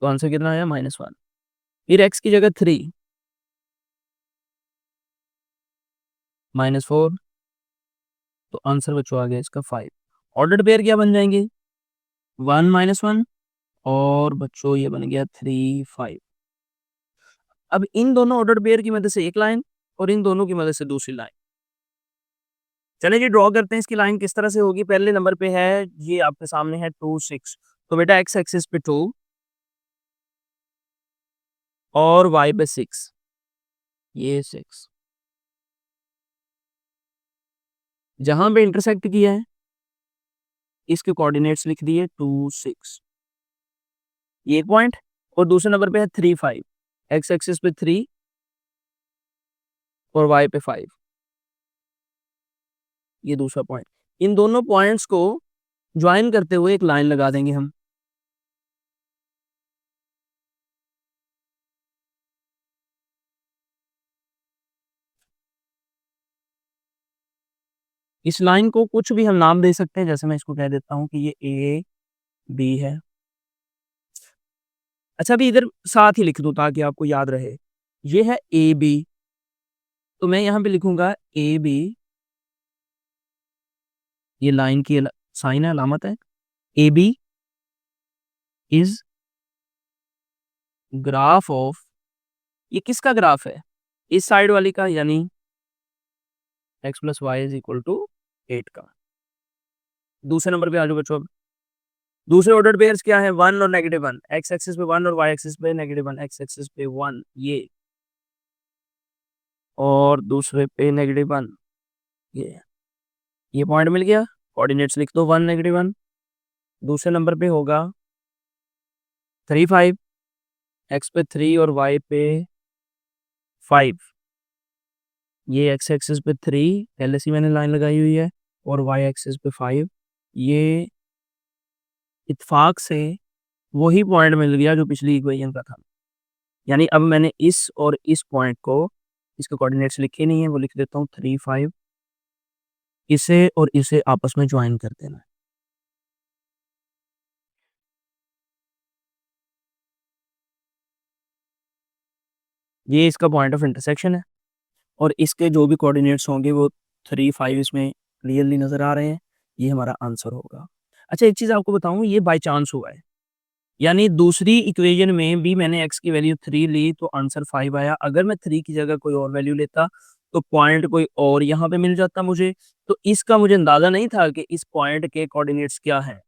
Speaker 1: तो आंसर कितना आया -1। फिर x की जगह 3 -4, तो आंसर बच्चों आ गया इसका 5। ऑर्डर्ड पेयर क्या बन जाएंगे, 1 - 1 और बच्चों ये बन गया 3 5। अब इन दोनों ऑर्डर्ड पेयर की मदद से एक लाइन और इन दोनों की मदद से दूसरी लाइन। चलिए जी ड्रॉ करते हैं। इसकी लाइन किस तरह से होगी। पहले नंबर पे है, ये आपके सामने है 2 6, तो बेटा x एक्सिस पे 2 और y पे 6, ये 6 जहां पे इंटरसेक्ट किया है इसके कोऑर्डिनेट्स लिख दिए 2 6, ये एक पॉइंट। और दूसरे नंबर पे है 3 5, x एक्सिस पे 3 और y पे 5, ये दूसरा पॉइंट। इन दोनों पॉइंट्स को ज्वाइन करते हुए एक लाइन लगा देंगे हम। इस लाइन को कुछ भी हम नाम दे सकते हैं, जैसे मैं इसको कह देता हूं कि ये ए बी है। अच्छा, अभी इधर साथ ही लिख दूं ताकि आपको याद रहे। ये है ए बी, तो मैं यहाँ पे लिखूंगा ए बी, ये लाइन की साइन है, अलामत है। A B is graph of, ये किसका ग्राफ है, इस साइड वाली का, यानी x + y = 8 का। दूसरे नंबर पे आ जाओ बच्चों। अब दूसरे ऑर्डर पेयर्स क्या है, 1 और -1, x एक्सिस पे 1 और y एक्सिस पे -1, x एक्सिस पे 1 और दूसरे पे -1, ये पॉइंट मिल गया। कोऑर्डिनेट्स लिख दो 1 -1। दूसरे नंबर पे होगा 3 5, x पे 3 और y पे 5, ये x एक्सिस पे 3 पहले से मैंने लाइन लगाई हुई है और y एक्सिस पे 5, ये इत्तेफाक से वही पॉइंट मिल गया जो पिछली इक्वेशन का था। यानी अब मैंने इस और इस पॉइंट को, इसके कोऑर्डिनेट्स लिखे नहीं है, वो लिख देता हूँ 3, 5, इसे और इसे आपस में ज्वाइन कर देना है। ये इसका पॉइंट ऑफ इंटरसेक्शन है और इसके जो भी कोऑर्डिनेट्स होंगे वो 3, 5 इसमें क्लियरली नज़र आ रहे हैं। ये हमारा आंसर होगा। अच्छा, एक चीज़ आपको बताऊँ, ये बाय चांस हुआ है। यानी दूसरी इक्वेशन में भी मैंने x की वैल्यू 3 ली तो आंसर 5 आया। अगर मैं 3 की जगह कोई और वैल्यू लेता तो पॉइंट कोई और यहाँ पे मिल जाता मुझे। तो इसका मुझे अंदाज़ा नहीं था कि इस पॉइंट के कोऑर्डिनेट्स क्या हैं।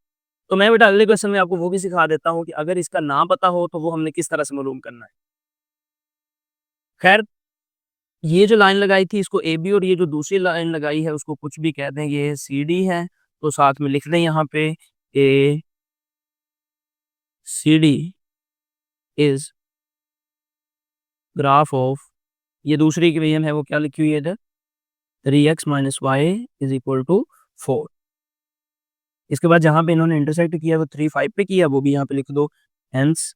Speaker 1: तो मैं बेटा अगले क्वेश्चन में आपको वो भी सिखा देता हूँ कि अगर इसका ना पता हो तो वो हमने किस तरह से मालूम करना है। खैर, ये जो लाइन लगाई थी इसको ए बी, और ये जो दूसरी लाइन लगाई है उसको कुछ भी कह दें, ये सी डी है। तो साथ में लिख दें यहाँ पे A C D is graph of, ये दूसरी इक्वेशन है वो क्या लिखी हुई है इधर, 3x minus y is equal to 4। इसके बाद जहाँ पे इन्होंने इंटरसेक्ट किया वो 3, 5 पे किया, वो भी यहाँ पे लिख दो। Hence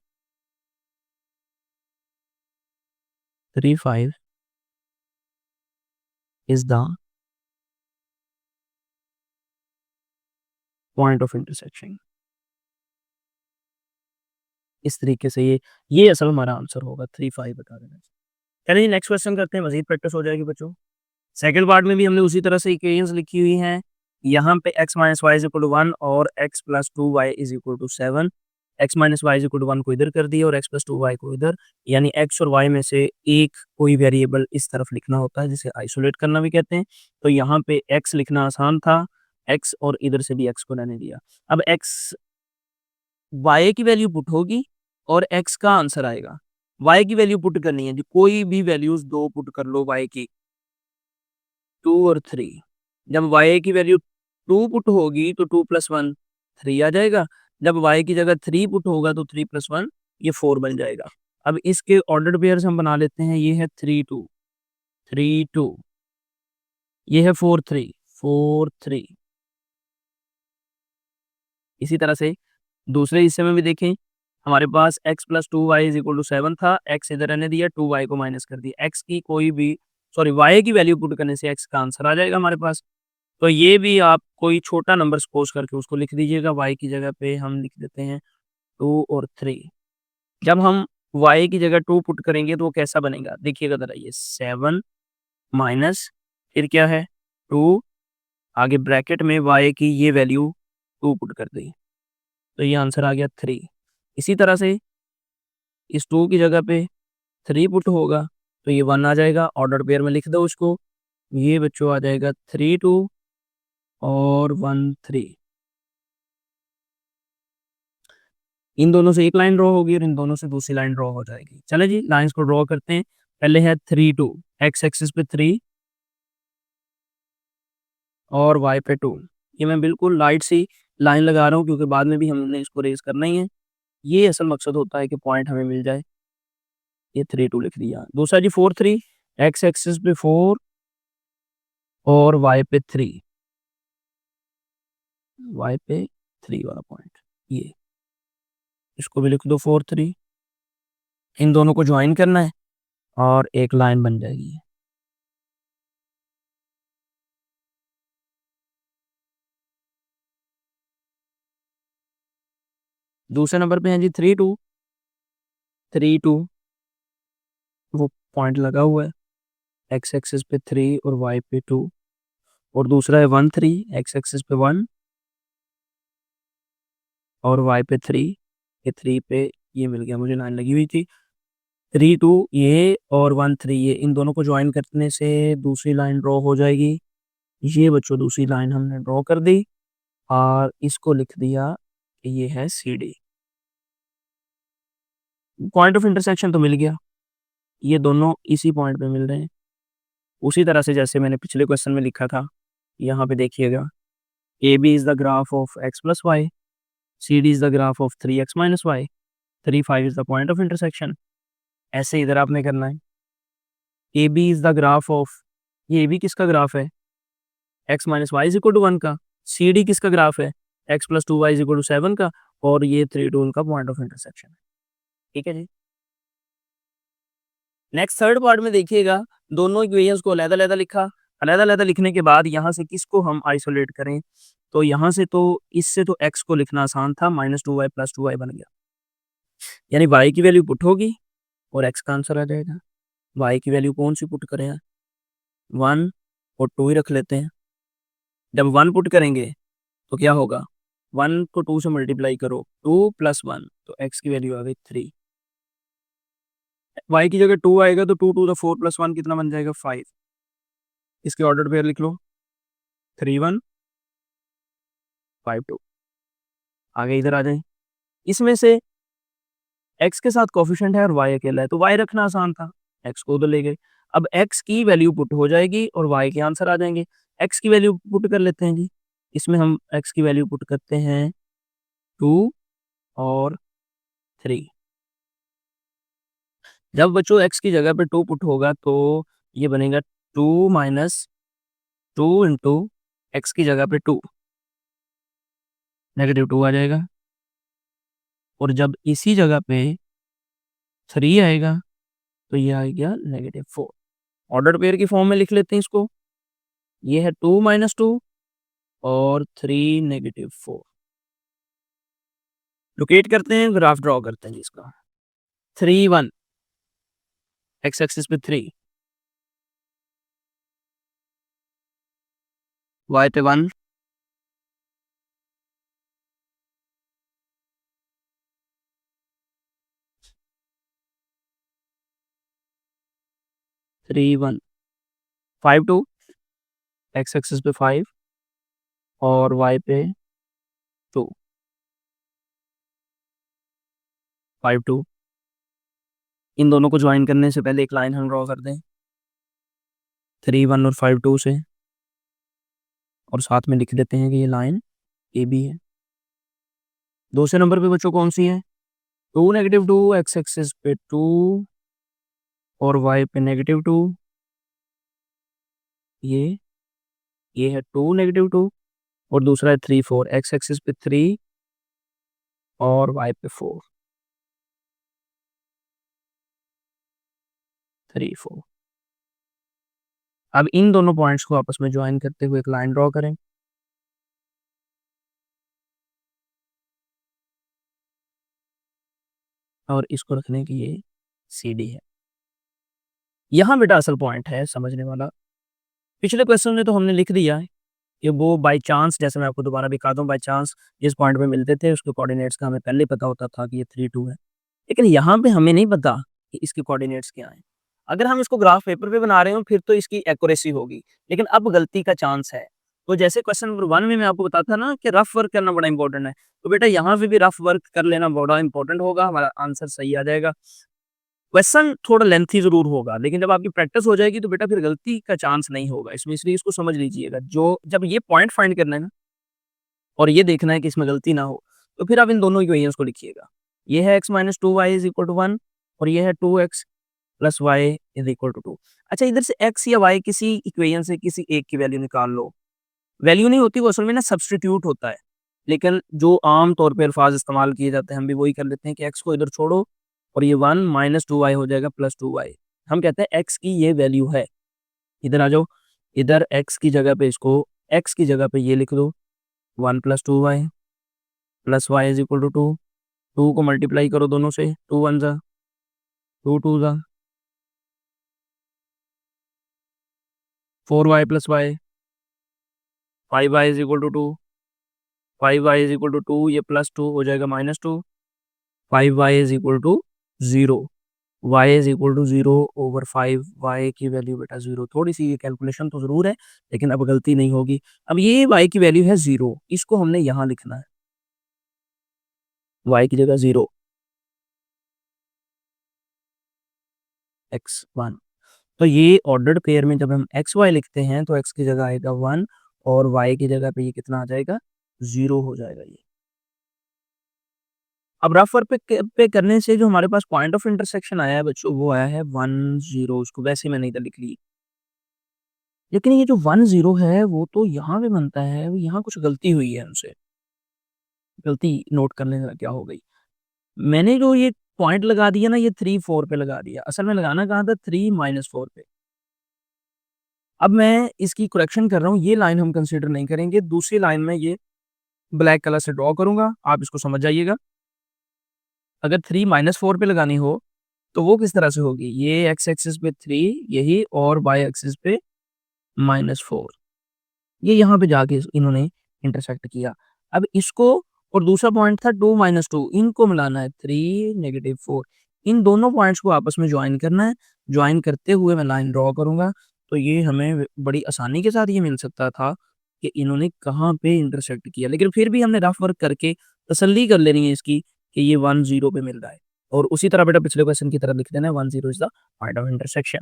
Speaker 1: 3, 5 is the point of intersection. इस तरीके से ये असल हमारा आंसर होगा, 3, 5 बता देना। चलिए नेक्स्ट क्वेश्चन करते हैं, मजीद प्रैक्टिस हो जाएगी बच्चों। सेकंड पार्ट में भी हमने उसी तरह से इक्वेशंस लिखी हुई हैं। यहाँ पे x minus y is equal to 1 और x plus 2y is equal to 7। x minus y is equal to 1 को इधर कर दिया और x प्लस 2y को इधर। यानी x और y में से एक कोई वेरिएबल इस तरफ लिखना होता है, जिसे आइसोलेट करना भी कहते हैं। तो यहाँ पे x लिखना आसान था, x और इधर से भी x को रहने दिया। अब x y की वैल्यू पुट होगी और x का आंसर आएगा। y की वैल्यू पुट करनी है, जो कोई भी वैल्यूज दो पुट कर लो y की, 2 और 3। जब y की वैल्यू 2 पुट होगी तो 2 प्लस 1 3 आ जाएगा। जब y की जगह 3 पुट होगा तो 3 प्लस 1 ये 4 बन जाएगा। अब इसके ऑर्डर्ड पेयर्स हम बना लेते हैं। ये है 3 2 3 2, ये है 4 3 4 3। इसी तरह से दूसरे हिस्से में भी देखें, हमारे पास x plus 2y is equal to 7 था, x इधर रहने दिया, 2y को माइनस कर दिया। x की कोई भी, सॉरी, y की वैल्यू पुट करने से x का आंसर आ जाएगा हमारे पास। तो ये भी आप कोई छोटा नंबर सपोज करके उसको लिख दीजिएगा। y की जगह पे हम लिख देते हैं 2 और 3। जब हम y की जगह 2 पुट करेंगे तो वो कैसा बनेगा, देखिएगा ज़रा, ये 7 माइनस, फिर क्या है 2, आगे ब्रैकेट में y की ये वैल्यू 2 पुट कर दी, तो ये आंसर आ गया 3। इसी तरह से इस 2 की जगह पे 3 पुट होगा तो ये 1 आ जाएगा। ऑर्डर पेयर में लिख दो उसको, ये बच्चों आ जाएगा 3 2 और 1 3। इन दोनों से एक लाइन ड्रॉ होगी और इन दोनों से दूसरी लाइन ड्रॉ हो जाएगी। चले जी, लाइंस को ड्रॉ करते हैं। पहले है 3 2, एक्स एक्सिस पे 3 और वाई पे 2। ये मैं बिल्कुल लाइट सी लाइन लगा रहा हूँ क्योंकि बाद में भी हमने इसको रेज करना ही है। ये असल मकसद होता है कि पॉइंट हमें मिल जाए। ये 3 2 लिख दिया। दूसरा जी 4 3, एक्स एक्सिस पे 4 और वाई पे 3, वाई पे 3 वाला पॉइंट, ये इसको भी लिख दो 4 3। इन दोनों को ज्वाइन करना है और एक लाइन बन जाएगी। दूसरे नंबर पे है जी 3 2 3 2, वो पॉइंट लगा हुआ है, एक्स एक्सिस पे 3 और वाई पे 2। और दूसरा है 1 3, एक्स एक्सिस पे 1 और वाई पे 3। ये 3 पे ये मिल गया, मुझे लाइन लगी हुई थी। 3 2 ये और 1 3, ये इन दोनों को ज्वाइन करने से दूसरी लाइन ड्रॉ हो जाएगी। ये बच्चों दूसरी लाइन हमने ड्रॉ कर दी और इसको लिख दिया कि ये है C D. Point of intersection तो मिल गया, ये दोनों इसी पॉइंट पे मिल रहे हैं। उसी तरह से जैसे मैंने पिछले क्वेश्चन में लिखा था, यहाँ पे देखिएगा, A B is the graph of x plus y, C D is the graph of 3x minus y, 3 5 is the point of intersection. ऐसे इधर आपने करना है, A B is the graph of, ये ए बी किसका ग्राफ है, x minus y is equal to 1 का। सी डी किसका ग्राफ है, x plus 2y is equal to 7 का। और ये 3 2 उनका पॉइंट ऑफ इंटरसेक्शन है। ठीक है जी। नेक्स्ट थर्ड पार्ट में देखिएगा, दोनों इक्वेशंस को अलग-अलग लिखा, अलग-अलग लिखने के बाद यहाँ से किसको हम आइसोलेट करें, तो यहाँ से तो इससे तो x को लिखना आसान था, -2y + 2y बन गया। यानी y की वैल्यू पुट होगी और x का आंसर आ जाएगा। y की वैल्यू कौन-सी पुट करें? 1 और 2 ही रख लेते हैं। जब 1 पुट करेंगे तो क्या होगा? 1 को 2 से मल्टीप्लाई करो, 2 + 1 तो x की वैल्यू आ गई 3। y की जगह 2 आएगा तो 2 टू द 4 + 1 कितना बन जाएगा? 5। इसके ऑर्डर पेयर लिख लो, 3 1 5 2। आगे इधर आ जाएँ। इसमें से x के साथ कोएफ़िशिएंट है और y अकेला है, तो y रखना आसान था, x को उधर ले गए। अब x की वैल्यू पुट हो जाएगी और y के आंसर आ जाएँगे। x की वैल्यू पुट कर लेते हैं जी। इसमें हम x की वैल्यू पुट करते हैं 2 और 3। जब बच्चों x की जगह पे 2 पुट होगा तो ये बनेगा 2 माइनस 2 इंटू x की जगह पे 2, -2 आ जाएगा। और जब इसी जगह पे 3 आएगा तो ये आ गया -4। ऑर्डर पेयर की फॉर्म में लिख लेते हैं इसको। ये है 2 - 2 और 3 -4। लोकेट करते हैं, ग्राफ ड्रॉ करते हैं जी इसका। 3 1 एक्स एक्सिस पे 3, वाई पे 1, 3 1 5 2 एक्स एक्सिस पे 5 और वाई पे 2 5 2। इन दोनों को ज्वाइन करने से पहले एक लाइन हम ड्रॉ कर दें 3 1 और 5 2 से, और साथ में लिख देते हैं कि ये लाइन ए बी है। दूसरे नंबर पे बच्चों कौन सी है? 2 -2 एक्स एक्सिस पे 2 और वाई पे -2। ये ये है 2 -2 और दूसरा है 3 4 एक्स एक्सिस पे 3 और वाई पे 4 3 4। अब इन दोनों पॉइंट्स को आपस में ज्वाइन करते हुए एक लाइन ड्रॉ करें। और इसको रखने की ये सी डी है। यहाँ बेटा असल पॉइंट है समझने वाला। पिछले क्वेश्चन में तो हमने लिख दिया है कि वो बाय चांस, जैसे मैं आपको दोबारा दिखा दूँ, बाय चांस जिस पॉइंट पे मिलते थे उसके कोऑर्डिनेट्स का हमें पहले पता होता था कि ये 3 2 है। लेकिन यहाँ पे हमें नहीं पता कि इसके कोऑर्डिनेट्स क्या हैं। अगर हम इसको ग्राफ पेपर पे बना रहे हो फिर तो इसकी एक्यूरेसी होगी, लेकिन अब गलती का चांस है। तो जैसे क्वेश्चन नंबर 1 में मैं आपको बताता था ना कि रफ वर्क करना बड़ा इंपॉर्टेंट है, तो बेटा यहाँ पे भी रफ वर्क कर लेना बड़ा इंपॉर्टेंट होगा, हमारा आंसर सही आ जाएगा। क्वेश्चन थोड़ा लेंथी ज़रूर होगा, लेकिन जब आपकी प्रैक्टिस हो जाएगी तो बेटा फिर गलती का चांस नहीं होगा इसमें, इसलिए इसको समझ लीजिएगा। जो जब ये पॉइंट फाइंड करना है ना और ये देखना है कि इसमें गलती ना हो, तो फिर आप इन दोनों इक्वेशंस को लिखिएगा। ये है x - 2y = 1 और ये है 2x + y = 2। अच्छा, इधर से x या y किसी इक्वेशन से किसी एक की वैल्यू निकाल लो। वैल्यू नहीं होती, वो असल में ना सब्स्टिट्यूट होता है। लेकिन जो आम तौर पे अल्फाज इस्तेमाल किए जाते हैं, हम भी वही कर लेते हैं कि x को इधर छोड़ो और ये 1 - 2y हो जाएगा +2y। हम कहते हैं x की ये वैल्यू है। इधर आ जाओ, इधर x की जगह पे ये लिख दो 1 + 2y + y = 2। 2 को मल्टीप्लाई करो दोनों से, 2 1 ज़ा 2 2 ज़ा 4y + y, 5y = 2, 5y = 2, ये +2 हो जाएगा -2, 5y = 0, y = 0 ओवर 5, y की वैल्यू बेटा 0। थोड़ी-सी ये कैलकुलेशन तो ज़रूर है, लेकिन अब गलती नहीं होगी। अब ये y की वैल्यू है 0, इसको हमने यहाँ लिखना है, y की जगह 0, x 1। तो ये ऑर्डर्ड पेयर में जब हम एक्स वाई लिखते हैं तो x की जगह आएगा 1 और y की जगह पे ये कितना आ जाएगा? 0 हो जाएगा ये। अब रफ वर्क पे करने से जो हमारे पास पॉइंट ऑफ इंटरसेक्शन आया है बच्चों, वो आया है 1 0। उसको वैसे ही मैंने इधर लिख ली। लेकिन ये जो 1 0 है वो तो यहाँ पे बनता है, यहाँ कुछ गलती हुई है हमसे। गलती नोट करने से क्या हो गई, मैंने जो ये पॉइंट लगा दिया ना, ये 3 4 पे लगा दिया, असल में लगाना कहाँ था, 3 - 4 पे। अब मैं इसकी करेक्शन कर रहा हूँ, ये लाइन हम कंसीडर नहीं करेंगे, दूसरी लाइन में ये ब्लैक कलर से ड्रॉ करूँगा, आप इसको समझ जाइएगा। अगर 3 - 4 पे लगानी हो, तो वो किस तरह से होगी, ये एक्स एक्सिस पे 3 यही, और वाई एक्सिस पे -4, ये यहाँ पे जाके इन्होंने इंटरसेक्ट किया। अब इसको, और दूसरा पॉइंट था 2 - 2, इनको मिलाना है, 3 - 4, इन दोनों पॉइंट्स को आपस में जॉइन करना है। जॉइन करते हुए मैं लाइन ड्रॉ करूँगा, तो ये हमें बड़ी आसानी के साथ ये मिल सकता था कि इन्होंने कहाँ पे इंटरसेक्ट किया। लेकिन फिर भी हमने रफ वर्क करके तसल्ली कर लेनी है इसकी कि ये 1 0 पे मिल रहा है, और उसी तरह बेटा पिछले क्वेश्चन की तरह लिख देना है, 1 0 is the point of intersection.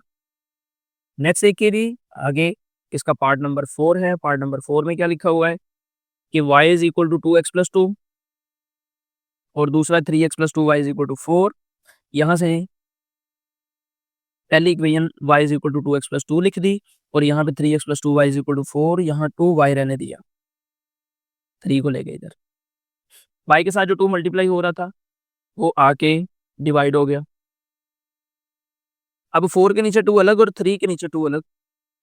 Speaker 1: Next देखिए जी, आगे इसका पार्ट नंबर 4 है। पार्ट नंबर 4 में क्या लिखा हुआ है कि y is equal to 2x + 2, और दूसरा 3x + 2y is equal to 4। यहाँ से पहली equation y is equal to 2x + 2 लिख दी, और यहाँ पे 3x + 2y is equal to 4, यहाँ 2y रहने दिया, 3 को ले गए इधर। y के साथ जो 2 मल्टीप्लाई हो रहा था, वो आके डिवाइड हो गया। अब 4 के नीचे 2 अलग और 3 के नीचे 2 अलग,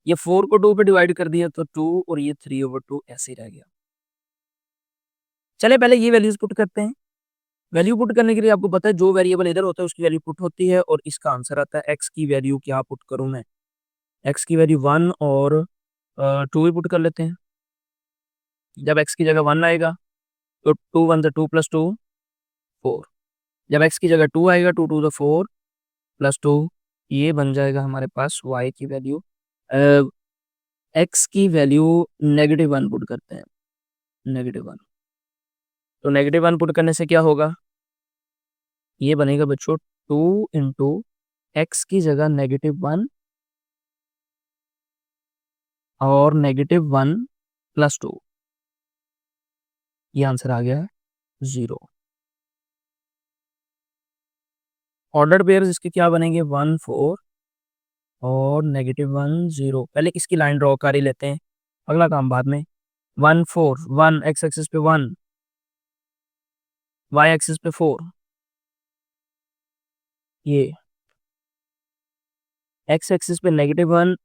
Speaker 1: ये 4 को 2 पे डिवाइड कर दिया तो 2, और ये 3/2 ऐसे ही रह गया। चलिए पहले ये वैल्यूज़ पुट करते हैं। वैल्यू पुट करने के लिए आपको पता है जो वेरिएबल इधर होता है उसकी वैल्यू पुट होती है, और इसका आंसर आता है। x की वैल्यू क्या पुट करूँ मैं? x की वैल्यू 1 और 2 ही पुट कर लेते हैं। जब x की जगह 1 आएगा तो 2 1 2 + 2 4। जब x की जगह 2 आएगा, 2 2 4 + 2, ये बन जाएगा हमारे पास y की वैल्यू। अ, x की वैल्यू -1 पुट करते हैं, -1। तो -1 पुट करने से क्या होगा? ये बनेगा बच्चों 2 x की जगह -1 और -1 + 2, ये आंसर आ गया है 0। ऑर्डर्ड पेयर्स इसके क्या बनेंगे, 1 4 और -1 0। पहले इसकी लाइन ड्रॉ कर ही लेते हैं, अगला काम बाद में। 1 4 1 x एक्सिस पे 1, y एक्सिस पे 4, ये x एक्सिस पे -1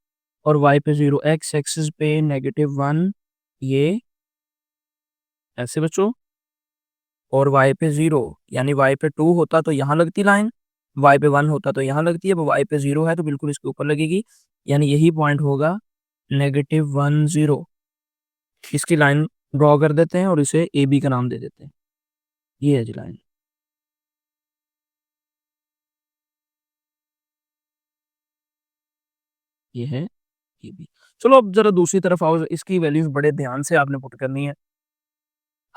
Speaker 1: और y पे 0, x एक्सिस पे -1, ये ऐसे बच्चों, और y पे 0, यानी y पे 2 होता तो यहाँ लगती लाइन, y पे 1 होता तो यहाँ लगती है। अब y पे 0 है तो बिल्कुल इसके ऊपर लगेगी, यानी यही पॉइंट होगा -1 0। इसकी लाइन ड्रॉ कर देते हैं और इसे ए बी का नाम दे देते हैं, ये है जी लाइन। ये है ए बी। चलो अब जरा दूसरी तरफ आओ, इसकी वैल्यूज बड़े ध्यान से आपने पुट करनी है।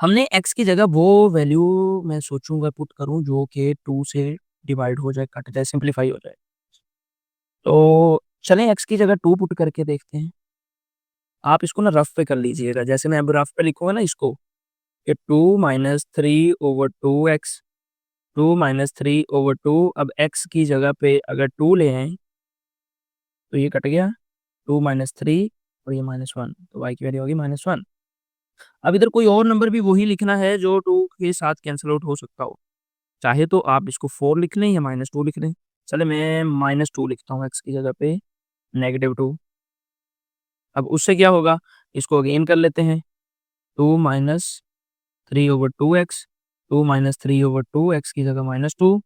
Speaker 1: हमने x की जगह वो वैल्यू मैं सोचूंगा पुट करूं जो कि 2 से डिवाइड हो जाए, कट जाए, सिंप्लीफाई हो जाए। तो चलें x की जगह 2 पुट करके देखते हैं। आप इसको ना रफ पे कर लीजिएगा, जैसे मैं अब रफ पे लिखूंगा ना इसको, कि 2 - 3/2x, 2 - 3/2। अब x की जगह पे अगर 2 ले आए तो ये कट गया, 2 - 3 और ये -1, तो y की वैल्यू होगी -1। अब इधर कोई और नंबर भी वही लिखना है जो 2 के साथ कैंसिल आउट हो सकता हो। चाहे तो आप इसको 4 लिख लें या -2 लिख लें। चले मैं -2 लिखता हूँ x की जगह पे, -2। अब उससे क्या होगा, इसको अगेन कर लेते हैं, 2 - 3/2x, 2 - 3/2, x की जगह -2,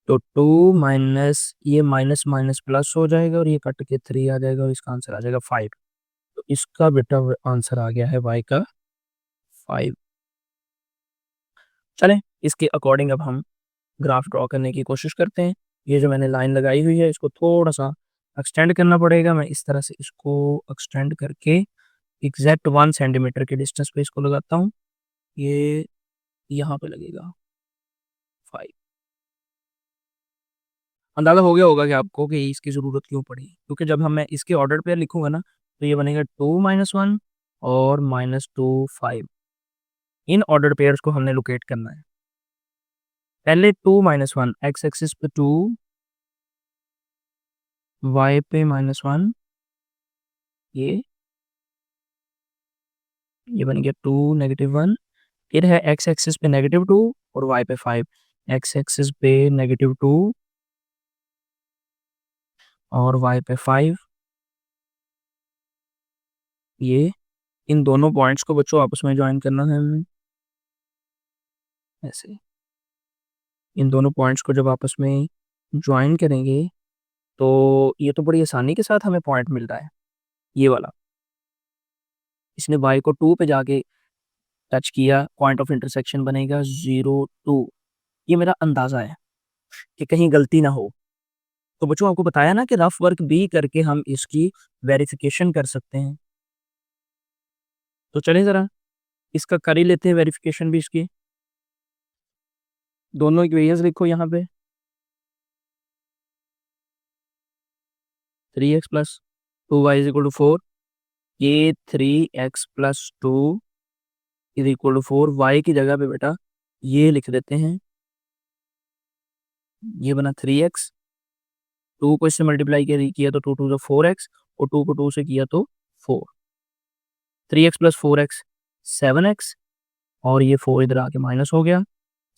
Speaker 1: तो 2 माइनस ये माइनस माइनस प्लस हो जाएगा और ये कट के 3 आ जाएगा और इसका आंसर आ जाएगा 5। तो इसका बेटा आंसर आ गया है y का 5। चलें इसके अकॉर्डिंग अब हम ग्राफ ड्रॉ करने की कोशिश करते हैं। ये जो मैंने लाइन लगाई हुई है इसको थोड़ा-सा एक्सटेंड करना पड़ेगा। मैं इस तरह से इसको एक्सटेंड करके एग्ज़ैक्ट 1 सेंटीमीटर के डिस्टेंस पे इसको लगाता हूँ। ये यहाँ पे लगेगा 5। अंदाज़ा हो गया होगा कि आपको कि इसकी ज़रूरत क्यों पड़ी, क्योंकि जब हम मैं इसके ऑर्डर पेयर लिखूँगा ना, तो ये बनेगा 2 - 1 और -2 5। इन ऑर्डर पेयर्स को हमने लोकेट करना है। पहले 2 - 1 एक्स एक्सिस पे 2, वाई पे -1, ये ये बन गया 2 - 1, फिर है एक्स एक्सिस पे -2 और वाई पे 5। एक्स एक्सिस पे -2 और वाई पे 5। ये इन दोनों पॉइंट्स को बच्चों आपस में ज्वाइन करना है हमें, ऐसे। इन दोनों पॉइंट्स को जब आपस में ज्वाइन करेंगे तो ये तो बड़ी आसानी के साथ हमें पॉइंट मिल रहा है, ये वाला। इसने वाई को 2 पे जाके टच किया, पॉइंट ऑफ इंटरसेक्शन बनेगा 0 2। ये मेरा अंदाजा है कि कहीं गलती ना हो। तो बच्चों आपको बताया ना कि रफ वर्क भी करके हम इसकी वेरिफिकेशन कर सकते हैं। तो चलें ज़रा इसका कर ही लेते हैं वेरिफिकेशन भी इसकी। दोनों इक्वेशंस लिखो यहाँ पे। 3x plus 2y is equal to 4। ये 3x plus 2 is equal to 4। Y की जगह पे बेटा ये लिख देते हैं, ये बना 3x। 2 को इससे मल्टीप्लाई किया तो 2 2 4x और 2 को 2 से किया तो 4। 3x प्लस 4x 7x और ये 4 इधर आके माइनस हो गया।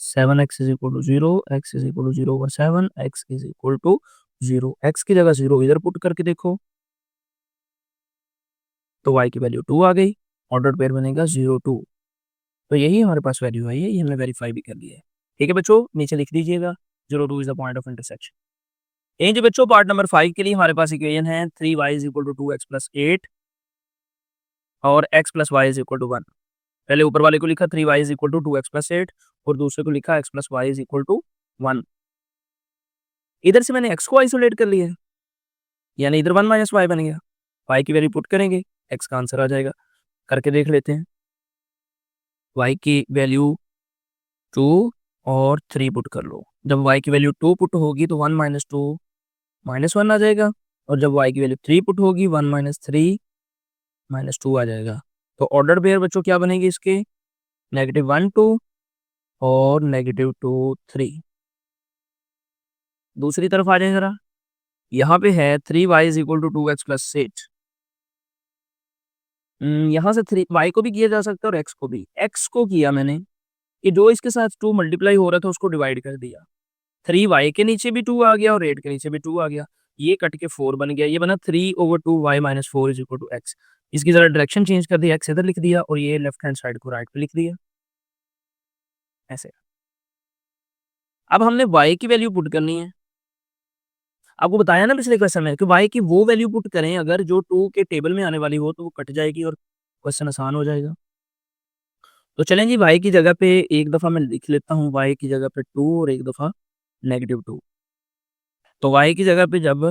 Speaker 1: 7x is equal to 0, x is equal to 0 over 7, x is equal to 0। x की जगह 0 इधर पुट करके देखो तो y की वैल्यू 2 आ गई। ऑर्डर पेयर बनेगा 0 2। तो यही हमारे पास वैल्यू आई है, ये हमने वेरीफाई भी कर लिया है। ठीक है बच्चों, नीचे लिख दीजिएगा 0 2 is the point of intersection. जी बच्चों, पार्ट नंबर 5 के लिए हमारे पास इक्वेशन है 3y is equal to 2x plus 8 और x plus y is equal to 1। पहले ऊपर वाले को लिखा 3y is equal to 2x plus 8 और दूसरे को लिखा x plus y is equal to 1। इधर से मैंने x को आइसोलेट कर लिया है, यानी इधर 1 माइनस वाई बन गया। y की वैल्यू पुट करेंगे, x का आंसर आ जाएगा। करके देख लेते हैं। y की वैल्यू 2 और 3 पुट कर लो। जब y की वैल्यू 2 पुट होगी तो 1 माइनस 2 -1 आ जाएगा और जब y की वैल्यू 3 पुट होगी 1 माइनस 3 -2 आ जाएगा। तो ऑर्डर पेयर बच्चों क्या बनेगी इसके? -1 2 और -2 3। दूसरी तरफ आ जाए जरा। यहाँ पे है 3y is equal to 2x plus 8। यहाँ से 3 y को भी किया जा सकता है और x को भी। x को किया मैंने कि जो इसके साथ 2 मल्टीप्लाई हो रहा था उसको डिवाइड कर दिया। 3y के नीचे भी 2 आ गया और 8 के नीचे भी 2 आ गया। ये कट के 4 बन गया। ये बना 3 over 2 y minus 4 is equal to x। इसकी जरा डायरेक्शन चेंज कर दी, x इधर लिख दिया और ये लेफ्ट हैंड साइड को राइट पे लिख दिया, ऐसे। अब हमने y की वैल्यू पुट करनी है। आपको बताया ना पिछले क्वेश्चन में कि y की वो वैल्यू पुट करें अगर जो 2 के टेबल में आने वाली हो तो वो कट जाएगी और क्वेश्चन आसान हो जाएगा। तो चलें जी, y की जगह पे एक दफ़ा मैं लिख लेता हूँ, y की जगह पे 2 और एक दफ़ा -2। तो y की जगह पे जब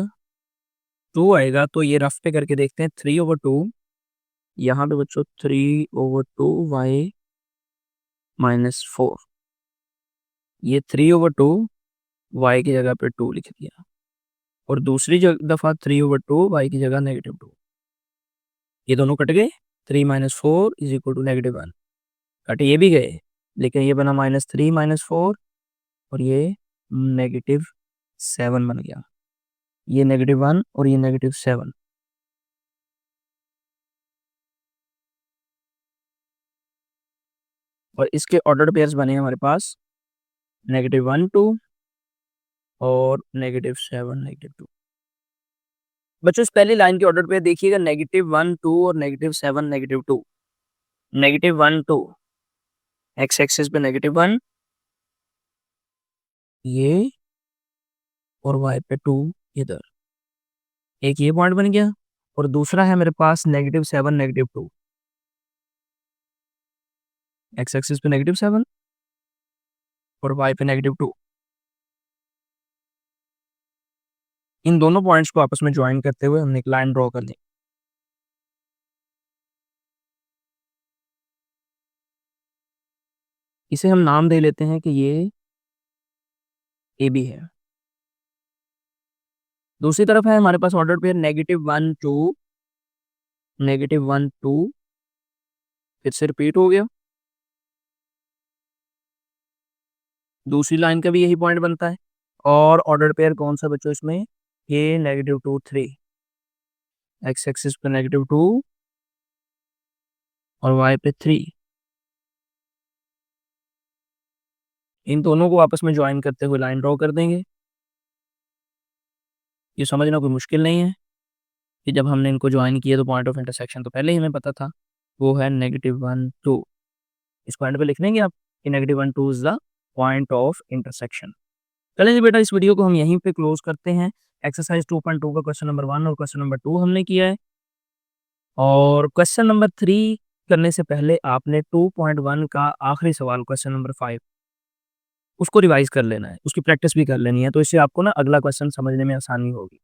Speaker 1: 2 आएगा तो ये रफ पे करके देखते हैं। 3 ओवर 2, यहाँ पे बच्चों 3 ओवर 2 y माइनस 4। ये 3 ओवर 2 y की जगह पे 2 लिख दिया और दूसरी दफ़ा 3 ओवर 2 y की जगह -2। ये दोनों कट गए। 3 minus 4 is equal to -1। Cut ये भी गए, लेकिन ये बना -3 माइनस 4 और ये -7 बन गया। ये -1 और ये -7। और इसके ऑर्डर पेयर्स बने हमारे पास -1 2 और -7 -2। बच्चों इस पहली लाइन के ऑर्डर पेयर देखिएगा, -1 2 और -7 -2। -1 2 एक्स एक्सिस पे -1 ये और y पे 2 इधर। एक ये पॉइंट बन गया और दूसरा है मेरे पास -7 -2। एक्स एक्सिस पे -7 और y पे -2। इन दोनों पॉइंट्स को आपस में ज्वाइन करते हुए हमने एक लाइन ड्रॉ कर दी। इसे हम नाम दे लेते हैं कि ये AB है। दूसरी तरफ है हमारे पास ऑर्डर पेयर -1 2 -1 2, फिर से रिपीट हो गया। दूसरी लाइन का भी यही पॉइंट बनता है और ऑर्डर पेयर कौन सा बच्चों इसमें? ये -2 3। एक्स एक्सिस पे -2 और y पे 3। इन दोनों को आपस में ज्वाइन करते हुए लाइन ड्रॉ कर देंगे। ये समझना कोई मुश्किल नहीं है कि जब हमने इनको ज्वाइन किया तो पॉइंट ऑफ इंटरसेक्शन तो पहले ही हमें पता था, वो है -1 2। इसको एंड पे लिख देंगे आप कि -1 2 is the point of intersection. चलिए जी बेटा, इस वीडियो को हम यहीं पे क्लोज़ करते हैं। एक्सरसाइज़ 2.2 का क्वेश्चन नंबर 1 और क्वेश्चन नंबर 2 हमने किया है, और क्वेश्चन नंबर 3 करने से पहले आपने 2.1 का आखिरी सवाल क्वेश्चन नंबर 5 उसको रिवाइज़ कर लेना है, उसकी प्रैक्टिस भी कर लेनी है, तो इससे आपको ना अगला क्वेश्चन समझने में आसानी होगी।